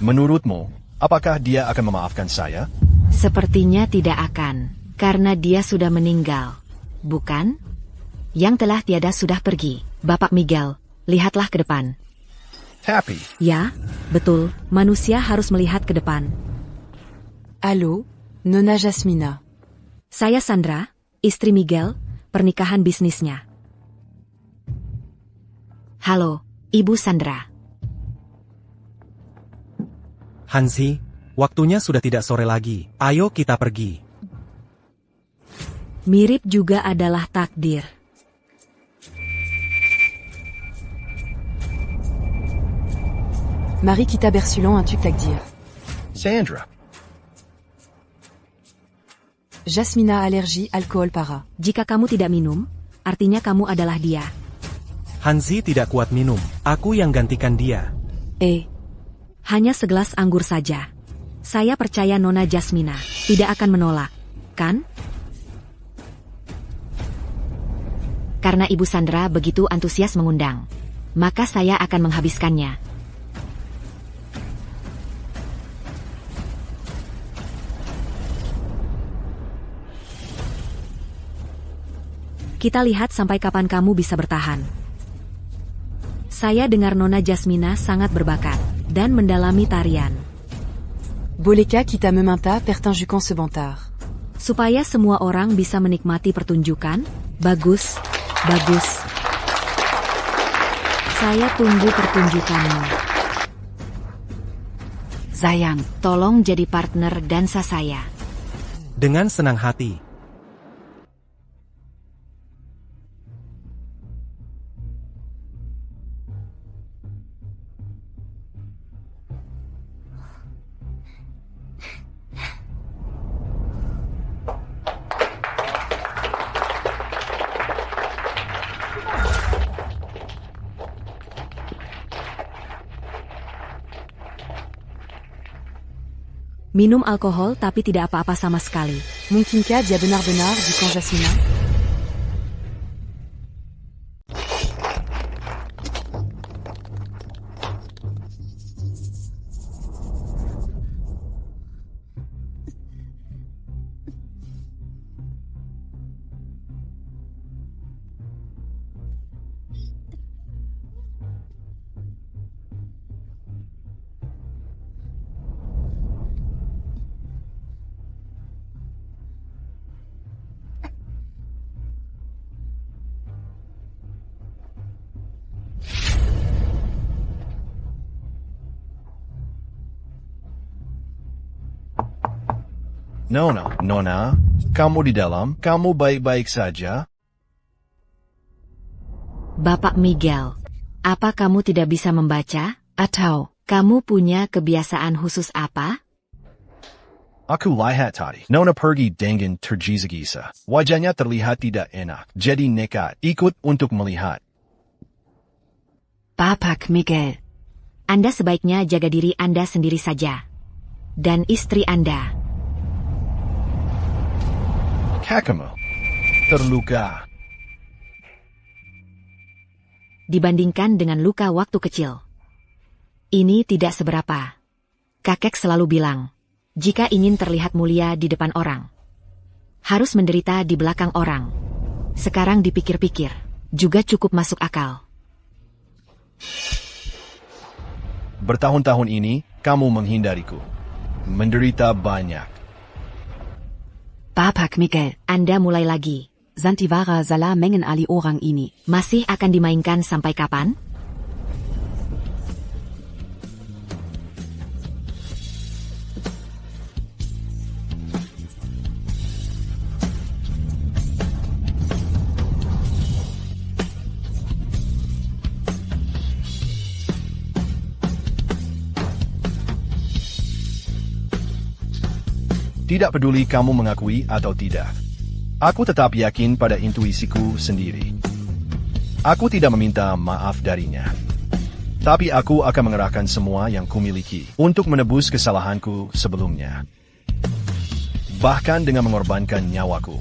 B: menurutmu, apakah dia akan memaafkan saya?
A: Sepertinya tidak akan, karena dia sudah meninggal. Bukan? Yang telah tiada sudah pergi. Bapak Miguel, lihatlah ke depan. Ya, betul, manusia harus melihat ke depan.
C: Halo, Nona Jasmina.
A: Saya Sandra, istri Miguel, pernikahan bisnisnya. Halo, Ibu Sandra.
I: Hansi, waktunya sudah tidak sore lagi. Ayo kita pergi.
A: Mirip juga adalah takdir.
C: Marie quitta Bersulon un tuc dire.
B: Sandra.
C: Jasmina allergie alcohol para.
A: Jika kamu tidak minum, artinya kamu adalah dia.
I: Hansi tidak kuat minum. Aku yang gantikan dia.
A: Hanya segelas anggur saja. Saya percaya Nona Jasmina tidak akan menolak, kan? Karena Ibu Sandra begitu antusias mengundang, maka saya akan menghabiskannya. Kita lihat sampai kapan kamu bisa bertahan. Saya dengar Nona Jasmina sangat berbakat dan mendalami tarian.
C: Boleka quitta mementa pertin jucan se vantar.
A: Supaya semua orang bisa menikmati pertunjukan, bagus. Bagus. Saya tunggu pertunjukanmu. Sayang, tolong jadi partner dansa saya.
I: Dengan senang hati.
A: Minum alkohol tapi tidak apa-apa sama sekali.
C: Mungkinkah dia benar-benar du camp Jasmina?
B: Nona, kamu di dalam, kamu baik-baik saja?
A: Bapak Miguel, apa kamu tidak bisa membaca? Atau, kamu punya kebiasaan khusus apa?
B: Aku lihat tadi, Nona pergi dengan tergesa-gesa. Wajahnya terlihat tidak enak, jadi nekat ikut untuk melihat.
A: Bapak Miguel, Anda sebaiknya jaga diri Anda sendiri saja. Dan istri Anda.
B: Kakakmu terluka.
A: Dibandingkan dengan luka waktu kecil, ini tidak seberapa. Kakek selalu bilang, jika ingin terlihat mulia di depan orang, harus menderita di belakang orang. Sekarang dipikir-pikir, juga cukup masuk akal.
B: Bertahun-tahun ini, kamu menghindariku. Menderita banyak.
C: Bapak Miguel,
A: Anda mulai lagi.
C: Santivara salah mengen ali orang ini.
A: Masih akan dimainkan sampai kapan?
B: Tidak peduli kamu mengakui atau tidak. Aku tetap yakin pada intuisiku sendiri. Aku tidak meminta maaf darinya. Tapi aku akan mengerahkan semua yang kumiliki untuk menebus kesalahanku sebelumnya. Bahkan dengan mengorbankan nyawaku.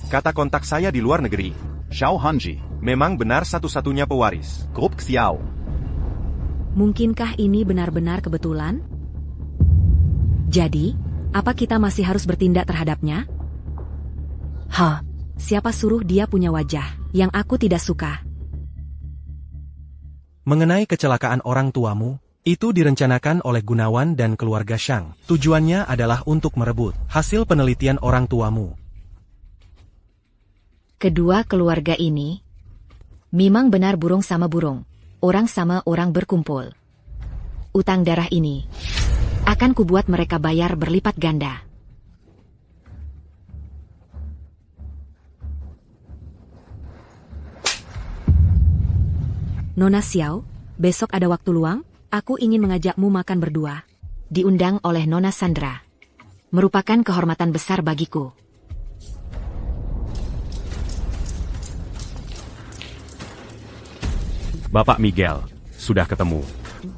G: Kata kontak saya di luar negeri.
L: Xiao Hanji.
G: Memang benar satu-satunya pewaris.
L: Grup Xiao.
A: Mungkinkah ini benar-benar kebetulan? Jadi, apa kita masih harus bertindak terhadapnya? Siapa suruh dia punya wajah yang aku tidak suka?
I: Mengenai kecelakaan orang tuamu, itu direncanakan oleh Gunawan dan keluarga Shang. Tujuannya adalah untuk merebut hasil penelitian orang tuamu.
A: Kedua keluarga ini memang benar burung sama burung, orang sama orang berkumpul. Utang darah ini akan kubuat mereka bayar berlipat ganda. Nona Xiao, besok ada waktu luang? Aku ingin mengajakmu makan berdua. Diundang oleh Nona Sandra. Merupakan kehormatan besar bagiku.
D: Bapak Miguel, sudah ketemu.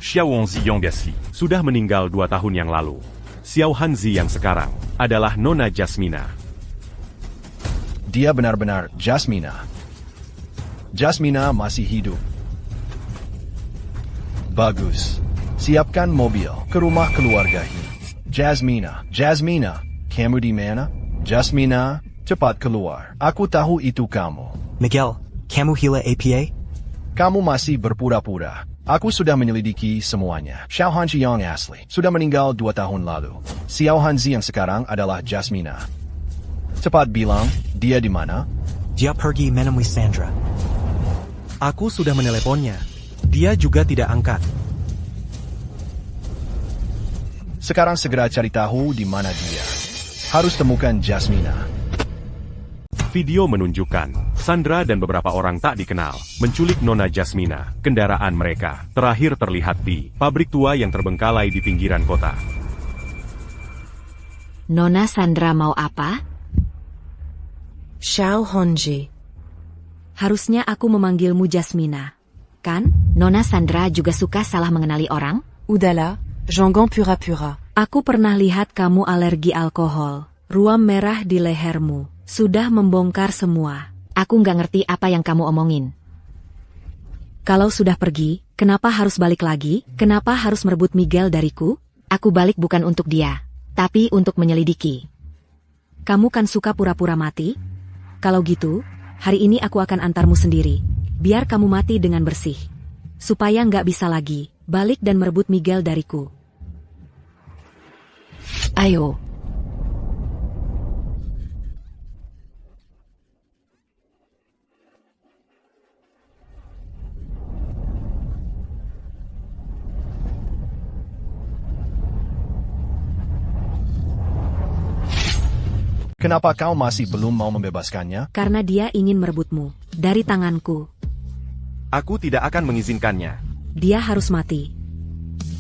M: Xiao Hongzi Yonggassi.
D: Sudah meninggal 2 tahun yang lalu. Xiao Hanzi yang sekarang adalah Nona Jasmina.
B: Dia benar-benar Jasmina. Jasmina masih hidup. Bagus. Siapkan mobil ke rumah keluarga ini. Jasmina, kamu di mana? Jasmina, cepat keluar. Aku tahu itu kamu.
O: Miguel, kamu hila APA?
B: Kamu masih berpura-pura. Aku sudah menyelidiki semuanya. Xiao Hanji yang asli sudah meninggal 2 tahun lalu. Xiao Hanzi yang sekarang adalah Jasmina. Cepat bilang, dia di mana?
O: Dia pergi menemui Sandra.
I: Aku sudah meneleponnya. Dia juga tidak angkat.
B: Sekarang segera cari tahu di mana dia. Harus temukan Jasmina.
D: Video menunjukkan Sandra dan beberapa orang tak dikenal menculik Nona Jasmina. Kendaraan mereka terakhir terlihat di pabrik tua yang terbengkalai di pinggiran kota.
A: Nona Sandra mau apa?
F: Xiao Honji.
A: Harusnya aku memanggilmu Jasmina. Kan? Nona Sandra juga suka salah mengenali orang?
F: Udahlah, jangan pura-pura.
A: Aku pernah lihat kamu alergi alkohol. Ruam merah di lehermu. Sudah membongkar semua. Aku nggak ngerti apa yang kamu omongin. Kalau sudah pergi, kenapa harus balik lagi? Kenapa harus merebut Miguel dariku? Aku balik bukan untuk dia, tapi untuk menyelidiki. Kamu kan suka pura-pura mati? Kalau gitu, hari ini aku akan antarmu sendiri. Biar kamu mati dengan bersih. Supaya nggak bisa lagi balik dan merebut Miguel dariku.
C: Ayo.
B: Kenapa kau masih belum mau membebaskannya?
A: Karena dia ingin merebutmu dari tanganku.
G: Aku tidak akan mengizinkannya.
A: Dia harus mati.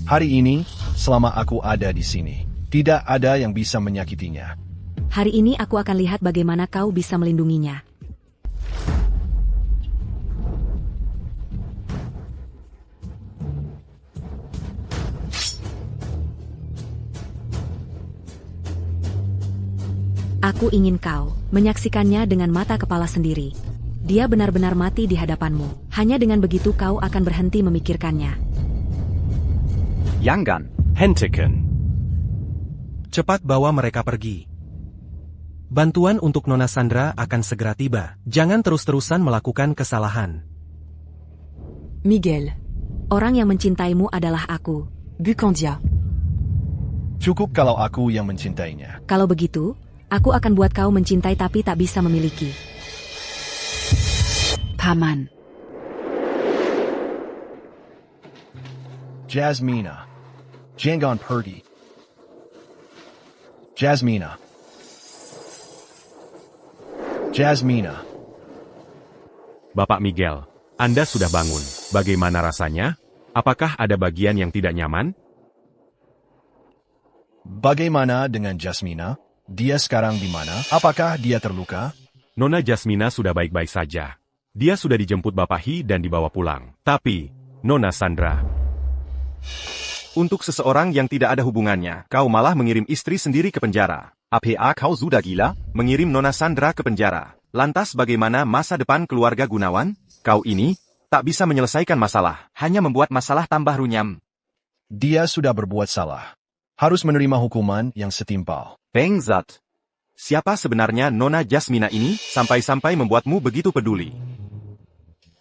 B: Hari ini, selama aku ada di sini, tidak ada yang bisa menyakitinya.
A: Hari ini aku akan lihat bagaimana kau bisa melindunginya. Aku ingin kau menyaksikannya dengan mata kepala sendiri. Dia benar-benar mati di hadapanmu. Hanya dengan begitu kau akan berhenti memikirkannya.
L: Yangan.
M: Hentiken.
I: Cepat bawa mereka pergi. Bantuan untuk Nona Sandra akan segera tiba. Jangan terus-terusan melakukan kesalahan.
F: Miguel.
A: Orang yang mencintaimu adalah aku.
F: Bucandia.
B: Cukup kalau aku yang mencintainya.
A: Kalau begitu, aku akan buat kau mencintai tapi tak bisa memiliki.
C: Paman.
B: Jasmina. Jangan pergi. Jasmina. Jasmina.
D: Bapak Miguel, Anda sudah bangun. Bagaimana rasanya? Apakah ada bagian yang tidak nyaman?
B: Bagaimana dengan Jasmina? Dia sekarang di mana? Apakah dia terluka?
D: Nona Jasmina sudah baik-baik saja. Dia sudah dijemput Bapak Hi dan dibawa pulang. Tapi, Nona Sandra.
G: Untuk seseorang yang tidak ada hubungannya, kau malah mengirim istri sendiri ke penjara.
L: APA kau sudah gila?
G: Mengirim Nona Sandra ke penjara. Lantas bagaimana masa depan keluarga Gunawan? Kau ini tak bisa menyelesaikan masalah, hanya membuat masalah tambah runyam.
B: Dia sudah berbuat salah. Harus menerima hukuman yang setimpal.
L: Bangsat.
G: Siapa sebenarnya Nona Jasmina ini sampai-sampai membuatmu begitu peduli?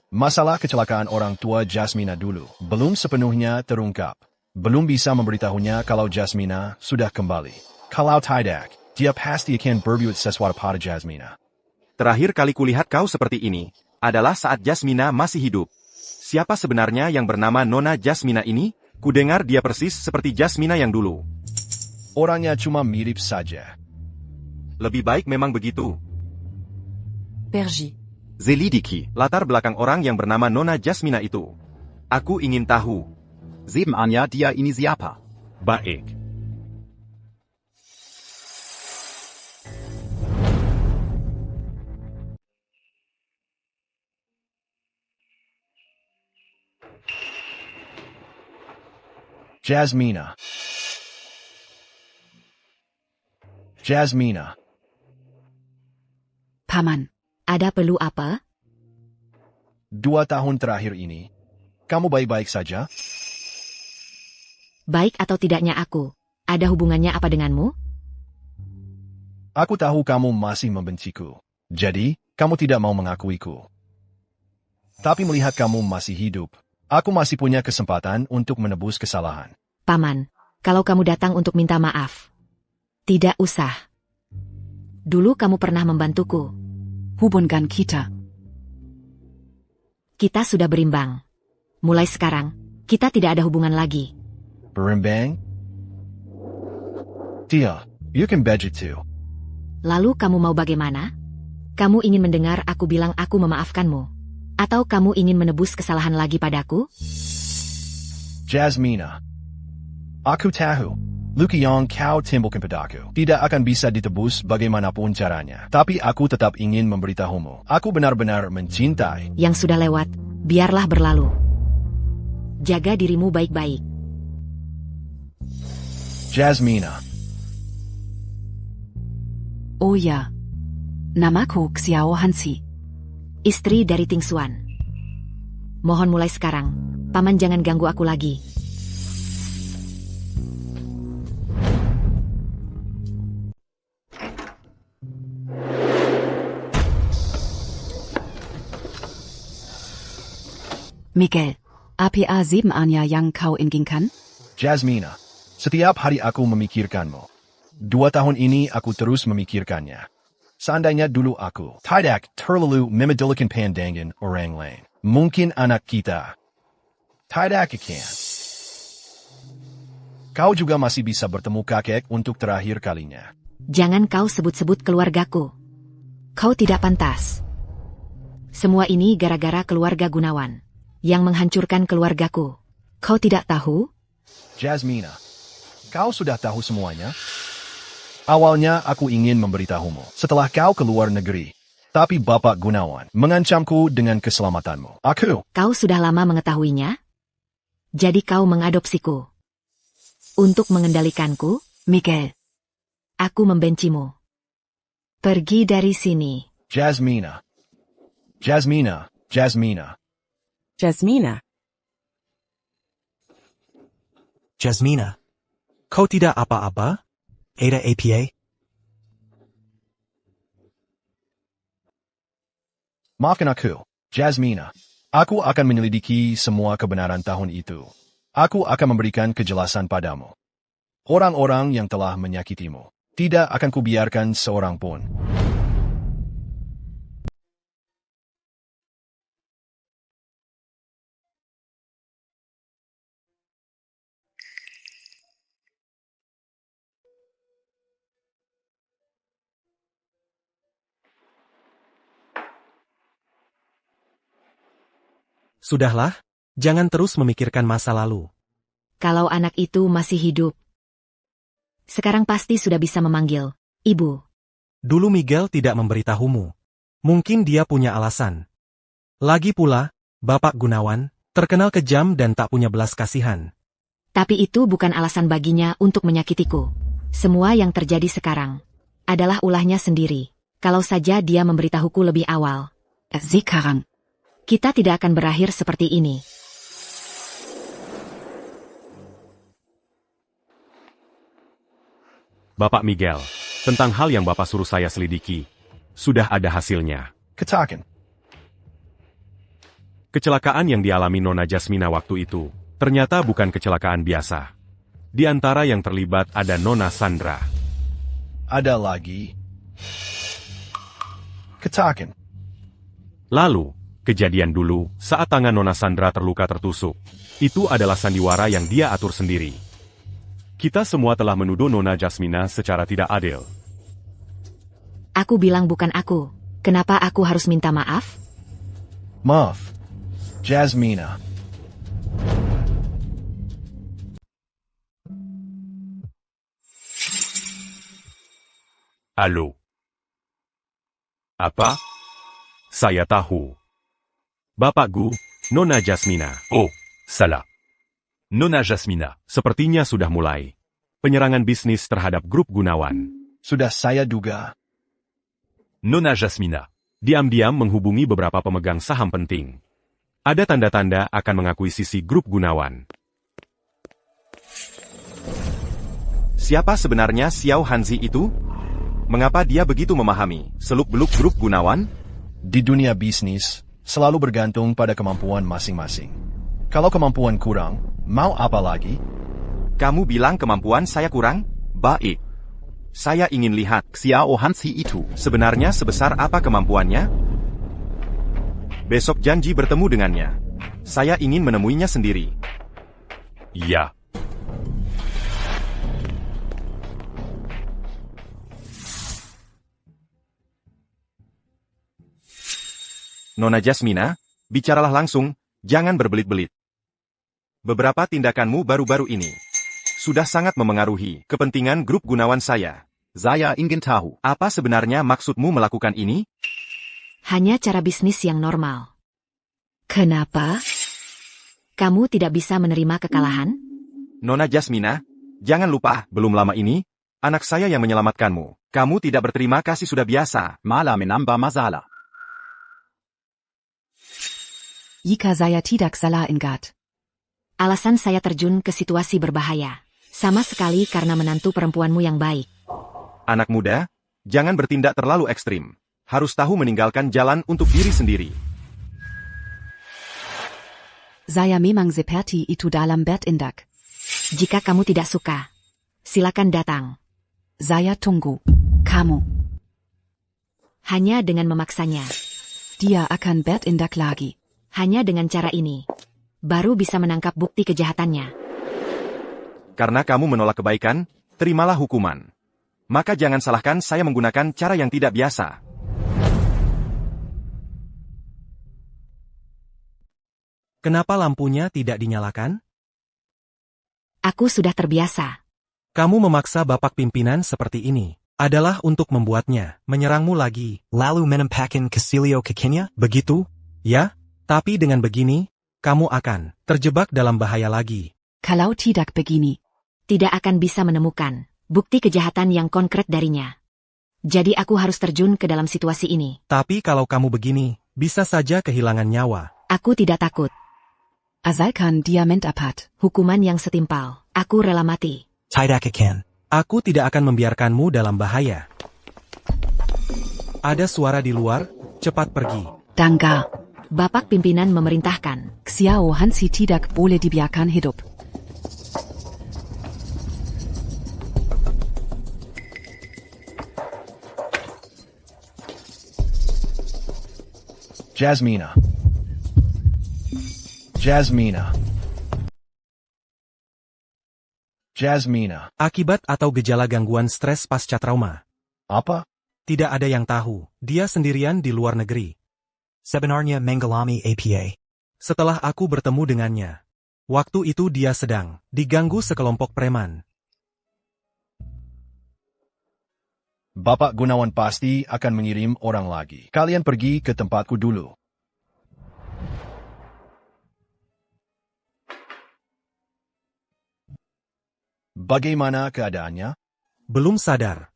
B: Masalah kecelakaan orang tua Jasmina dulu belum sepenuhnya terungkap. Belum bisa memberitahunya kalau Jasmina sudah kembali. Kalau tidak, dia pasti akan berbuat sesuatu pada Jasmina.
G: Terakhir kali kulihat kau seperti ini adalah saat Jasmina masih hidup. Siapa sebenarnya yang bernama Nona Jasmina ini? Kudengar dia persis seperti Jasmina yang dulu.
B: Orangnya cuma mirip saja.
G: Lebih baik memang begitu.
F: Pergi.
G: Zelidiki, latar belakang orang yang bernama Nona Jasmina itu. Aku ingin tahu.
L: Sebenarnya dia ini siapa?
D: Baik.
B: Jasmina. Jasmina.
C: Paman.
A: Ada perlu apa?
B: 2 tahun terakhir ini, kamu baik-baik saja?
A: Baik atau tidaknya aku, ada hubungannya apa denganmu?
B: Aku tahu kamu masih membenciku. Jadi, kamu tidak mau mengakuiku. Tapi melihat kamu masih hidup, aku masih punya kesempatan untuk menebus kesalahan.
A: Paman, kalau kamu datang untuk minta maaf. Tidak usah. Dulu kamu pernah membantuku.
C: Hubungan kita.
A: Kita sudah berimbang. Mulai sekarang, kita tidak ada hubungan lagi.
B: Berimbang? Dia, you can budget too.
A: Lalu kamu mau bagaimana? Kamu ingin mendengar aku bilang aku memaafkanmu? Atau kamu ingin menebus kesalahan lagi padaku?
B: Jasmina. Aku tahu. Luki yang kau timbulkan padaku tidak akan bisa ditebus bagaimanapun caranya. Tapi aku tetap ingin memberitahumu. Aku benar-benar mencintai.
A: Yang sudah lewat, biarlah berlalu. Jaga dirimu baik-baik.
B: Jasmina.
C: Oh ya. Namaku Xiao Hansi.
A: Istri dari Ting Xuan. Mohon mulai sekarang, Paman jangan ganggu aku lagi.
C: Miguel. APA sebenarnya yang kau inginkan?
B: Jasmina. Setiap hari aku memikirkanmu. 2 tahun ini aku terus memikirkannya. Seandainya dulu aku tidak terlalu memedulikan pandangan orang lain. Mungkin anak kita tidak akan. Kau juga masih bisa bertemu kakek untuk terakhir kalinya.
A: Jangan kau sebut-sebut keluargaku. Kau tidak pantas. Semua ini gara-gara keluarga Gunawan. Yang menghancurkan keluargaku. Kau tidak tahu?
B: Jasmina, kau sudah tahu semuanya? Awalnya aku ingin memberitahumu setelah kau keluar negeri. Tapi Bapak Gunawan mengancamku dengan keselamatanmu.
A: Kau sudah lama mengetahuinya? Jadi kau mengadopsiku. Untuk mengendalikanku?
C: Miguel.
A: Aku membencimu. Pergi dari sini.
B: Jasmina. Jasmina. Jasmina.
F: Jasmina.
O: Jasmina. Kau tidak apa-apa? Ada APA?
B: Maafkan aku, Jasmina. Aku akan menyelidiki semua kebenaran tahun itu. Aku akan memberikan kejelasan padamu. Orang-orang yang telah menyakitimu, tidak akan kubiarkan seorang pun.
I: Sudahlah, jangan terus memikirkan masa lalu.
A: Kalau anak itu masih hidup, sekarang pasti sudah bisa memanggil Ibu.
I: Dulu Miguel tidak memberitahumu. Mungkin dia punya alasan. Lagi pula, Bapak Gunawan, terkenal kejam dan tak punya belas kasihan.
A: Tapi itu bukan alasan baginya untuk menyakitiku. Semua yang terjadi sekarang adalah ulahnya sendiri. Kalau saja dia memberitahuku lebih awal.
C: Sekarang.
A: Kita tidak akan berakhir seperti ini.
D: Bapak Miguel, tentang hal yang Bapak suruh saya selidiki, sudah ada hasilnya.
B: Katakan.
D: Kecelakaan yang dialami Nona Jasmina waktu itu, ternyata bukan kecelakaan biasa. Di antara yang terlibat ada Nona Sandra.
B: Ada lagi. Katakan.
D: Lalu, kejadian dulu, saat tangan Nona Sandra terluka tertusuk. Itu adalah sandiwara yang dia atur sendiri. Kita semua telah menuduh Nona Jasmina secara tidak adil.
A: Aku bilang bukan aku. Kenapa aku harus minta maaf?
B: Maaf, Jasmina.
D: Halo. Apa? Saya tahu. Bapak Gu, Nona Jasmina.
M: Oh, salah. Nona Jasmina.
D: Sepertinya sudah mulai. Penyerangan bisnis terhadap grup Gunawan.
B: Sudah saya duga.
M: Nona Jasmina.
D: Diam-diam menghubungi beberapa pemegang saham penting. Ada tanda-tanda akan mengakuisisi grup Gunawan.
G: Siapa sebenarnya Xiao Hanzi itu? Mengapa dia begitu memahami seluk-beluk grup Gunawan?
B: Di dunia bisnis, selalu bergantung pada kemampuan masing-masing. Kalau kemampuan kurang, mau apa lagi?
G: Kamu bilang kemampuan saya kurang? Baik. Saya ingin lihat Xiao Hanzi itu sebenarnya sebesar apa kemampuannya? Besok janji bertemu dengannya. Saya ingin menemuinya sendiri.
D: Iya.
G: Nona Jasmina, bicaralah langsung, jangan berbelit-belit. Beberapa tindakanmu baru-baru ini sudah sangat memengaruhi kepentingan grup Gunawan saya.
L: Saya ingin tahu.
G: Apa sebenarnya maksudmu melakukan ini?
A: Hanya cara bisnis yang normal. Kenapa? Kamu tidak bisa menerima kekalahan?
G: Nona Jasmina, jangan lupa, belum lama ini, anak saya yang menyelamatkanmu. Kamu tidak berterima kasih sudah biasa.
L: Malah menambah masalah.
C: Jika saya tidak salah ingat.
A: Alasan saya terjun ke situasi berbahaya. Sama sekali karena menantu perempuanmu yang baik.
G: Anak muda, jangan bertindak terlalu ekstrim. Harus tahu meninggalkan jalan untuk diri sendiri.
C: Saya memang seperti itu dalam bertindak.
A: Jika kamu tidak suka, silakan datang.
C: Saya tunggu. Kamu.
A: Hanya dengan memaksanya.
C: Dia akan bertindak lagi.
A: Hanya dengan cara ini, baru bisa menangkap bukti kejahatannya.
G: Karena kamu menolak kebaikan, terimalah hukuman. Maka jangan salahkan saya menggunakan cara yang tidak biasa.
I: Kenapa lampunya tidak dinyalakan?
A: Aku sudah terbiasa.
I: Kamu memaksa bapak pimpinan seperti ini adalah untuk membuatnya menyerangmu lagi.
O: Lalu menampakkan Casilio kakinya?
I: Begitu? Ya, tapi dengan begini, kamu akan terjebak dalam bahaya lagi.
C: Kalau tidak begini,
A: Tidak akan bisa menemukan bukti kejahatan yang konkret darinya. Jadi aku harus terjun ke dalam situasi ini.
I: Tapi kalau kamu begini, bisa saja kehilangan nyawa.
A: Aku tidak takut.
C: asalkan dia mendapat
A: Hukuman yang setimpal. Aku rela mati.
O: Tidak akan.
I: Aku tidak akan membiarkanmu dalam bahaya. Ada suara di luar, cepat pergi.
C: Tangga.
A: Bapak pimpinan memerintahkan.
C: Xiao Hansi tidak boleh dibiarkan hidup.
B: Jasmina. Jasmina. Jasmina.
I: Akibat atau gejala gangguan stres pasca trauma.
B: Apa?
I: Tidak ada yang tahu, dia sendirian di luar negeri.
O: Sebenarnya mengalami APA.
I: Setelah aku bertemu dengannya, waktu itu dia sedang diganggu sekelompok preman.
B: Bapak Gunawan pasti akan mengirim orang lagi. Kalian pergi ke tempatku dulu. Bagaimana keadaannya?
I: Belum sadar.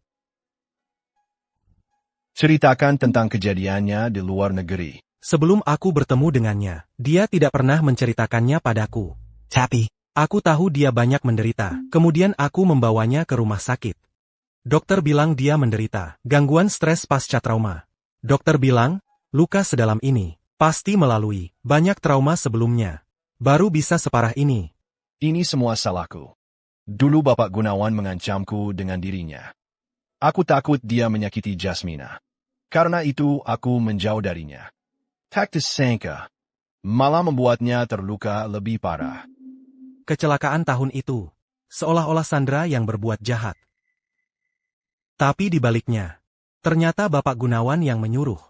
B: Ceritakan tentang kejadiannya di luar negeri.
I: Sebelum aku bertemu dengannya, dia tidak pernah menceritakannya padaku.
O: Tapi,
I: aku tahu dia banyak menderita, kemudian aku membawanya ke rumah sakit. Dokter bilang dia menderita gangguan stres pasca trauma. Dokter bilang, luka sedalam ini pasti melalui banyak trauma sebelumnya. Baru bisa separah ini.
B: Ini semua salahku. Dulu Bapak Gunawan mengancamku dengan dirinya. Aku takut dia menyakiti Jasmina. Karena itu aku menjauh darinya. Tak disangka, malah membuatnya terluka lebih parah.
I: Kecelakaan tahun itu, seolah-olah Sandra yang berbuat jahat. Tapi di baliknya, ternyata Bapak Gunawan yang menyuruh.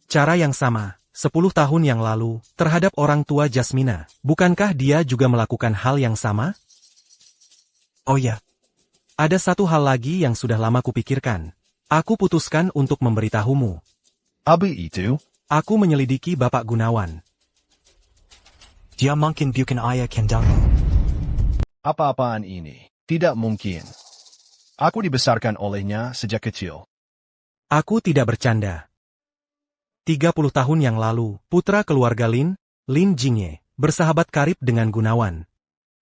I: Cara yang sama, 10 tahun yang lalu, terhadap orang tua Jasmina, bukankah dia juga melakukan hal yang sama?
O: Oh ya.
I: Ada satu hal lagi yang sudah lama kupikirkan. Aku putuskan untuk memberitahumu.
B: Apa itu?
I: Aku menyelidiki Bapak Gunawan.
O: Dia mungkin bukan ayah kandang.
B: Apa-apaan ini? Tidak mungkin. Aku dibesarkan olehnya sejak kecil.
I: Aku tidak bercanda. 30 tahun yang lalu, putra keluarga Lin Jingye, bersahabat karib dengan Gunawan.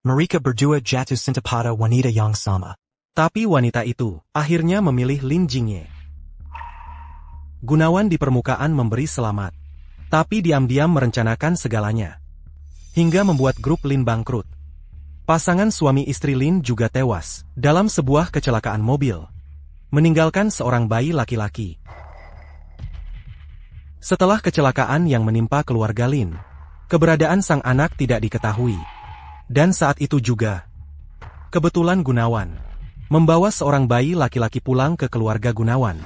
O: Mereka berdua jatuh cinta pada wanita yang sama.
I: Tapi wanita itu akhirnya memilih Lin Jingye. Gunawan di permukaan memberi selamat, tapi diam-diam merencanakan segalanya. Hingga membuat grup Lin bangkrut. Pasangan suami istri Lin juga tewas dalam sebuah kecelakaan mobil, meninggalkan seorang bayi laki-laki. Setelah kecelakaan yang menimpa keluarga Lin, keberadaan sang anak tidak diketahui. Dan saat itu juga, kebetulan Gunawan membawa seorang bayi laki-laki pulang ke keluarga Gunawan.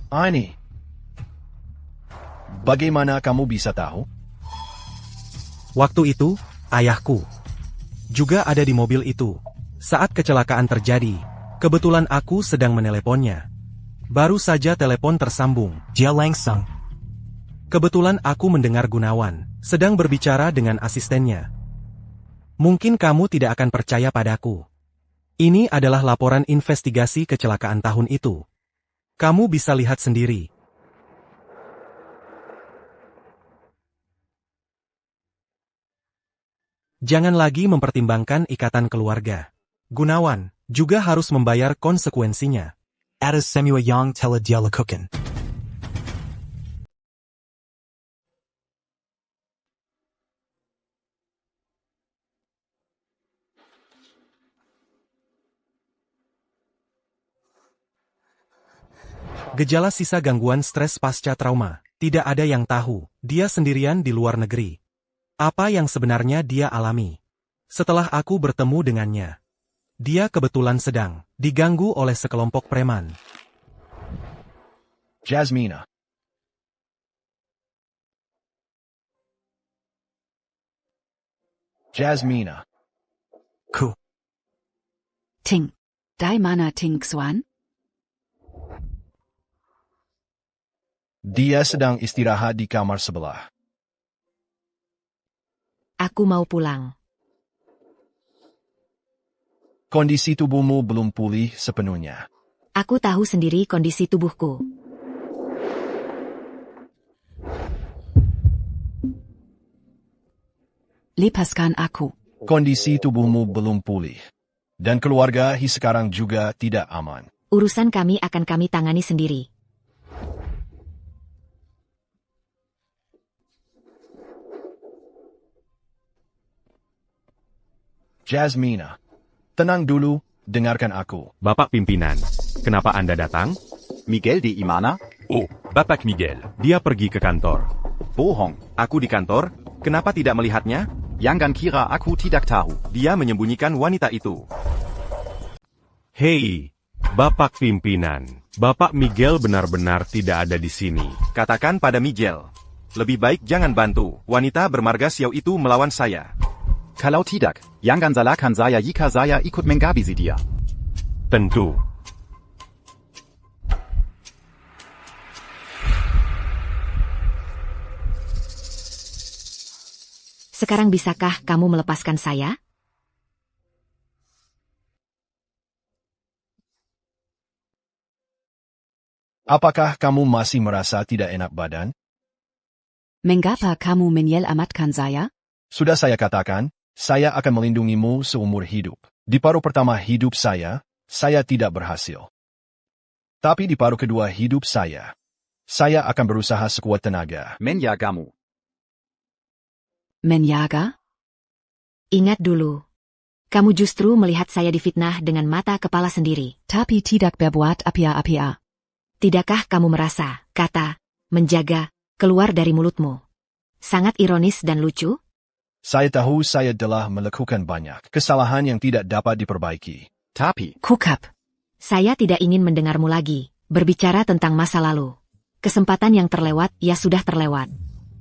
B: Ini. Bagaimana kamu bisa tahu?
I: Waktu itu, ayahku juga ada di mobil itu. Saat kecelakaan terjadi, kebetulan aku sedang meneleponnya. Baru saja telepon tersambung.
O: Dia langsung.
I: Kebetulan aku mendengar Gunawan sedang berbicara dengan asistennya. Mungkin kamu tidak akan percaya padaku. Ini adalah laporan investigasi kecelakaan tahun itu. Kamu bisa lihat sendiri. Jangan lagi mempertimbangkan ikatan keluarga. Gunawan juga harus membayar konsekuensinya.
O: Ada semua yang telah dia lakukan.
I: Gejala sisa gangguan stres pasca trauma. Tidak ada yang tahu, dia sendirian di luar negeri. Apa yang sebenarnya dia alami? Setelah aku bertemu dengannya, dia kebetulan sedang diganggu oleh sekelompok preman.
B: Jasmina. Jasmina.
O: Ku.
C: Ting. Dai mana Ting Xuan?
B: Dia sedang istirahat di kamar sebelah.
A: Aku mau pulang.
B: Kondisi tubuhmu belum pulih sepenuhnya.
A: Aku tahu sendiri kondisi tubuhku.
C: Lepaskan aku.
B: Kondisi tubuhmu belum pulih. Dan keluarga Hi sekarang juga tidak aman.
A: Urusan kami akan kami tangani sendiri.
B: Jasmina. Tenang dulu, dengarkan aku.
D: Bapak pimpinan, kenapa Anda datang?
L: Miguel di Imana?
M: Oh, Bapak Miguel.
D: Dia pergi ke kantor.
L: Bohong.
K: Aku di kantor, kenapa tidak melihatnya?
L: Jangan kira aku tidak tahu.
K: Dia menyembunyikan wanita itu.
D: Hei, Bapak pimpinan. Bapak Miguel benar-benar tidak ada di sini.
K: Katakan pada Miguel. Lebih baik jangan bantu. Wanita bermarga Xiao itu melawan saya.
L: Kalau tidak, jangan salahkan saya jika saya ikut menghabisi dia.
D: Tentu.
A: Sekarang bisakah kamu melepaskan saya?
B: Apakah kamu masih merasa tidak enak badan?
C: Mengapa kamu menyelamatkan saya?
B: Sudah saya katakan, saya akan melindungimu seumur hidup. Di paruh pertama hidup saya tidak berhasil. Tapi di paruh kedua hidup saya akan berusaha sekuat tenaga.
L: Menjagamu.
C: Menjaga?
A: Ingat dulu. Kamu justru melihat saya difitnah dengan mata kepala sendiri.
C: Tapi tidak berbuat apa-apa.
A: Tidakkah kamu merasa, kata, menjaga, keluar dari mulutmu? Sangat ironis dan lucu?
B: Saya tahu saya telah melakukan banyak kesalahan yang tidak dapat diperbaiki.
L: Tapi,
C: Kukap.
A: Saya tidak ingin mendengarmu lagi, berbicara tentang masa lalu. Kesempatan yang terlewat, ya sudah terlewat.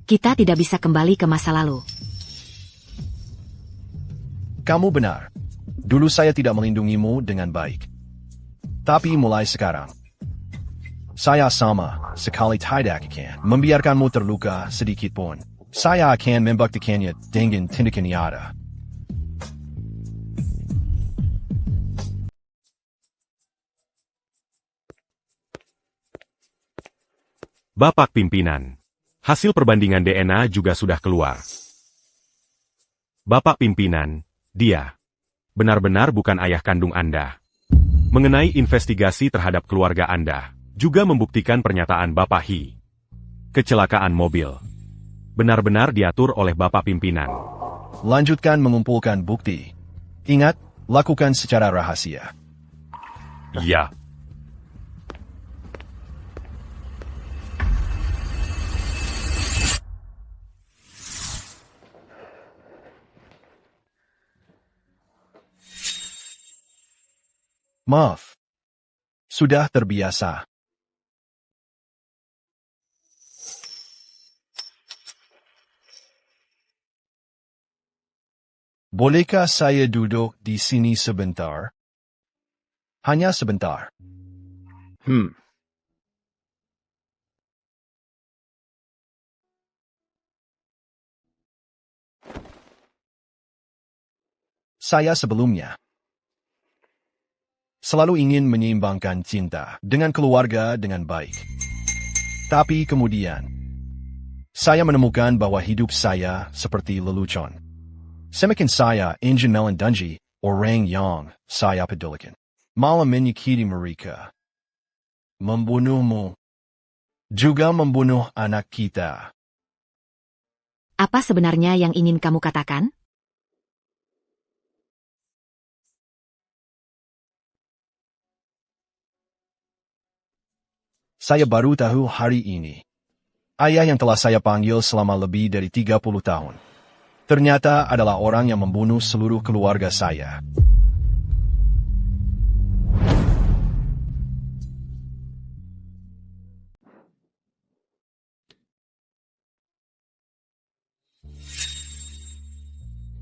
A: Kita tidak bisa kembali ke masa lalu.
B: Kamu benar. Dulu saya tidak melindungimu dengan baik. Tapi mulai sekarang, saya sama sekali tidak akan membiarkanmu terluka sedikit pun. Saya akan membuktikannya dengan tindakan nyata.
D: Bapak pimpinan. Hasil perbandingan DNA juga sudah keluar. Bapak pimpinan, dia benar-benar bukan ayah kandung Anda. Mengenai investigasi terhadap keluarga Anda, juga membuktikan pernyataan Bapak Hi. Kecelakaan mobil benar-benar diatur oleh Bapak pimpinan.
B: Lanjutkan mengumpulkan bukti. Ingat, lakukan secara rahasia.
M: Ya.
B: Maaf. Sudah terbiasa. Bolehkah saya duduk di sini sebentar? Hanya sebentar. Saya sebelumnya selalu ingin menyeimbangkan cinta dengan keluarga dengan baik. Tapi kemudian, saya menemukan bahwa hidup saya seperti lelucon. Semakin saya ingin melindungi orang yang saya pedulikan, malah menyakiti mereka. Membunuhmu, juga membunuh anak kita.
A: Apa sebenarnya yang ingin kamu katakan?
B: Saya baru tahu hari ini. Ayah yang telah saya panggil selama lebih dari 30 tahun. Ternyata adalah orang yang membunuh seluruh keluarga saya.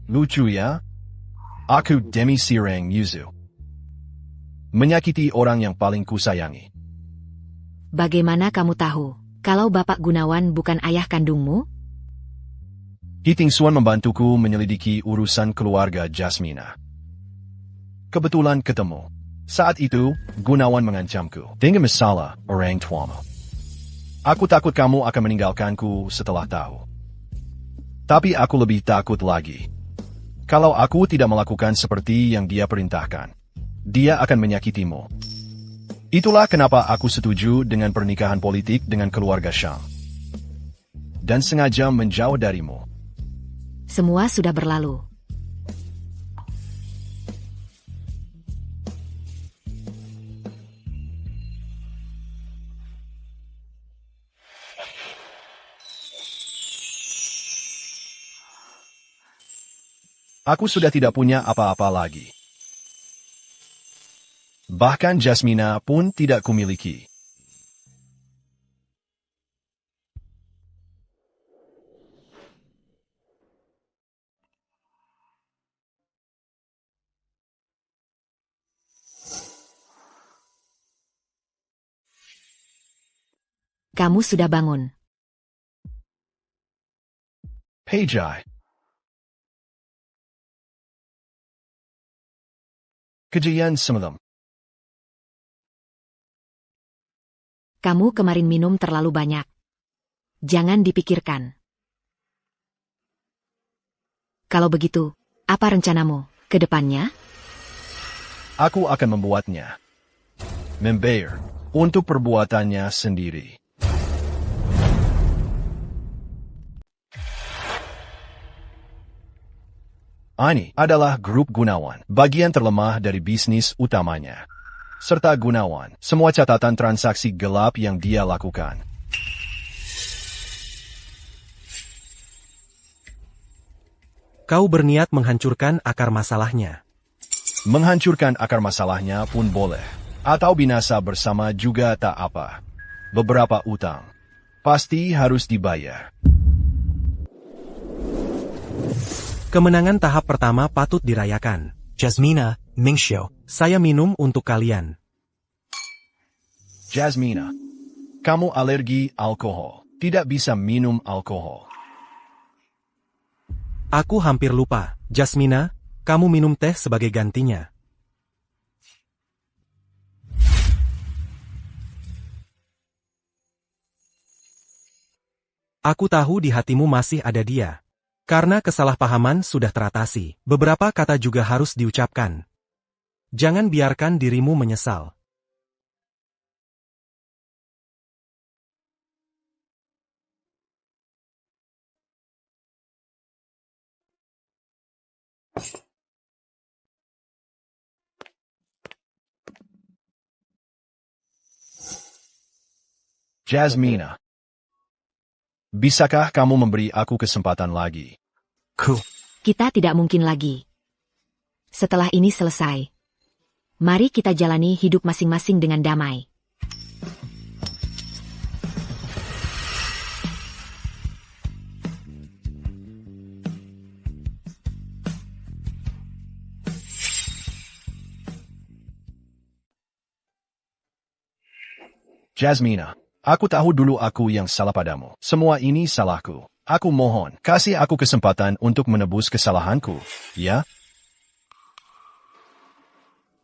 B: Lucu ya? Aku Demi Sireng Yuzu. Menyakiti orang yang paling kusayangi.
A: Bagaimana kamu tahu kalau Bapak Gunawan bukan ayah kandungmu?
B: Hiting Suan membantuku menyelidiki urusan keluarga Jasmina. Kebetulan ketemu. Saat itu, Gunawan mengancamku dengan masalah orang tuamu. Aku takut kamu akan meninggalkanku setelah tahu. Tapi aku lebih takut lagi. Kalau aku tidak melakukan seperti yang dia perintahkan, dia akan menyakitimu. Itulah kenapa aku setuju dengan pernikahan politik dengan keluarga Shang. Dan sengaja menjauh darimu.
A: Semua sudah berlalu.
B: Aku sudah tidak punya apa-apa lagi. Bahkan Jasmina pun tidak kumiliki.
A: Kamu sudah bangun.
B: Pejai. Kejadian semalam.
A: Kamu kemarin minum terlalu banyak. Jangan dipikirkan. Kalau begitu, apa rencanamu ke depannya?
B: Aku akan membuatnya membayar untuk perbuatannya sendiri. Ini adalah grup Gunawan, bagian terlemah dari bisnis utamanya. Serta Gunawan, semua catatan transaksi gelap yang dia lakukan.
I: Kau berniat menghancurkan akar masalahnya.
B: Menghancurkan akar masalahnya pun boleh. Atau binasa bersama juga tak apa. Beberapa utang pasti harus dibayar.
I: Kemenangan tahap pertama patut dirayakan.
O: Jasmina, Mingxiu.
I: Saya minum untuk kalian.
B: Jasmina, kamu alergi alkohol. Tidak bisa minum alkohol.
I: Aku hampir lupa. Jasmina, kamu minum teh sebagai gantinya. Aku tahu di hatimu masih ada dia. Karena kesalahpahaman sudah teratasi, beberapa kata juga harus diucapkan. Jangan biarkan dirimu menyesal.
B: Jasmina, bisakah kamu memberi aku kesempatan lagi?
A: Kita tidak mungkin lagi. Setelah ini selesai, mari kita jalani hidup masing-masing dengan damai.
B: Jasmina, aku tahu dulu aku yang salah padamu. Semua ini salahku. Aku mohon, kasih aku kesempatan untuk menebus kesalahanku, ya?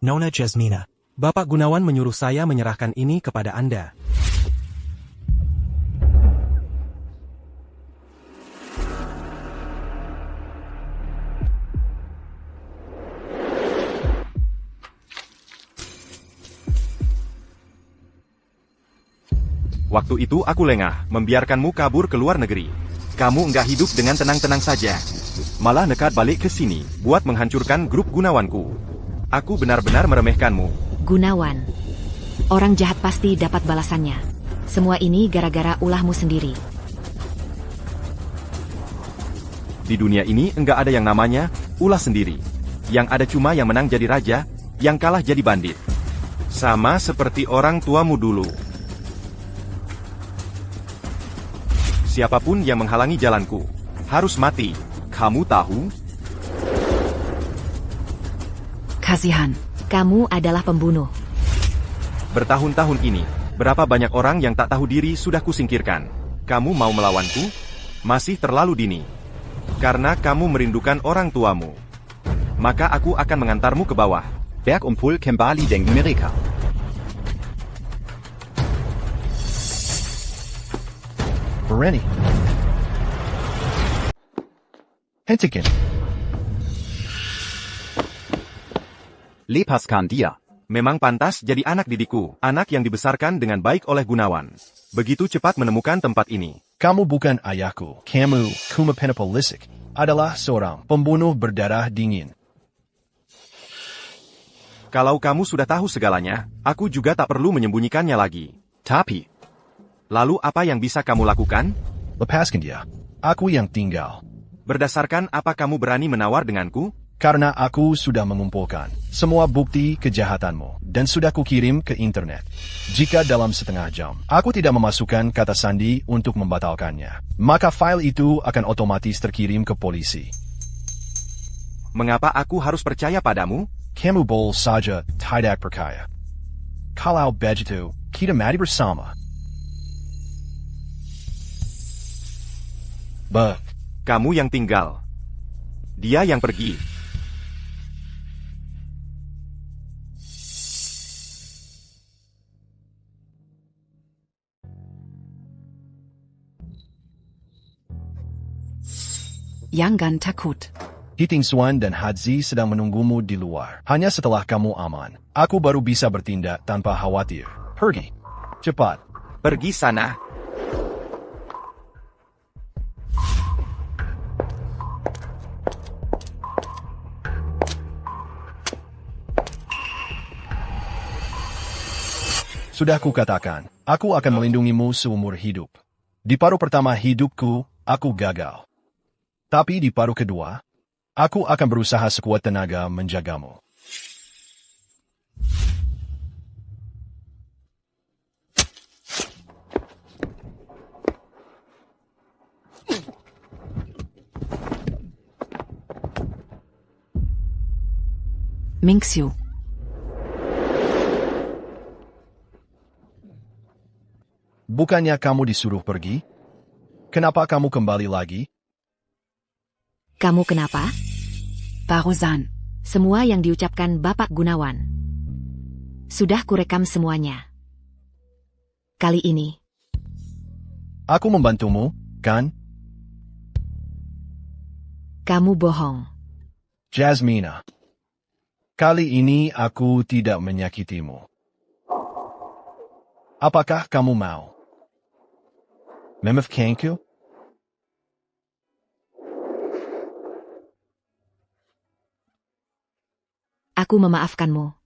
O: Nona Jasmina.
I: Bapak Gunawan menyuruh saya menyerahkan ini kepada Anda.
G: Waktu itu aku lengah, membiarkanmu kabur ke luar negeri. Kamu enggak hidup dengan tenang-tenang saja. Malah nekat balik ke sini, buat menghancurkan grup Gunawanku. Aku benar-benar meremehkanmu.
A: Gunawan, orang jahat pasti dapat balasannya. Semua ini gara-gara ulahmu sendiri.
G: Di dunia ini enggak ada yang namanya ulah sendiri. Yang ada cuma yang menang jadi raja, yang kalah jadi bandit. Sama seperti orang tuamu dulu. Siapapun yang menghalangi jalanku harus mati. Kamu tahu?
C: Kasihan.
A: Kamu adalah pembunuh.
G: Bertahun-tahun ini, berapa banyak orang yang tak tahu diri sudah kusingkirkan. Kamu mau melawanku? Masih terlalu dini. Karena kamu merindukan orang tuamu. Maka aku akan mengantarmu ke bawah.
L: Berg und Pul kembali denken mereka.
B: Berani. Hentikan.
L: Lepaskan dia.
G: Memang pantas jadi anak didikku, anak yang dibesarkan dengan baik oleh Gunawan. Begitu cepat menemukan tempat ini.
B: Kamu bukan ayahku. Kamu, Kuma Penepolisik, adalah seorang pembunuh berdarah dingin.
G: Kalau kamu sudah tahu segalanya, aku juga tak perlu menyembunyikannya lagi.
L: Tapi,
G: lalu apa yang bisa kamu lakukan?
B: Lepaskan dia. Aku yang tinggal.
G: Berdasarkan apa kamu berani menawar denganku?
B: Karena aku sudah mengumpulkan semua bukti kejahatanmu dan sudah kukirim ke internet. Jika dalam setengah jam aku tidak memasukkan kata sandi untuk membatalkannya, maka file itu akan otomatis terkirim ke polisi.
G: Mengapa aku harus percaya padamu?
B: Kamu boleh saja tidak percaya. Kalau begitu, kita mati bersama.
G: Kamu yang tinggal. Dia yang pergi.
C: Jangan takut.
B: Hiting Swan dan Hadzi sedang menunggumu di luar. Hanya setelah kamu aman, aku baru bisa bertindak tanpa khawatir. Pergi. Cepat.
G: Pergi sana.
B: Sudah kukatakan, aku akan melindungimu seumur hidup. Di paruh pertama hidupku, aku gagal. Tapi di paruh kedua, aku akan berusaha sekuat tenaga menjagamu.
C: Mingxiu.
B: Bukannya kamu disuruh pergi? Kenapa kamu kembali lagi?
A: Kamu kenapa?
C: Barusan.
A: Semua yang diucapkan Bapak Gunawan. Sudah kurekam semuanya. Kali ini.
B: Aku membantumu, kan?
A: Kamu bohong.
B: Jasmina. Kali ini aku tidak menyakitimu. Apakah kamu mau memaafkanku?
A: Aku memaafkanmu.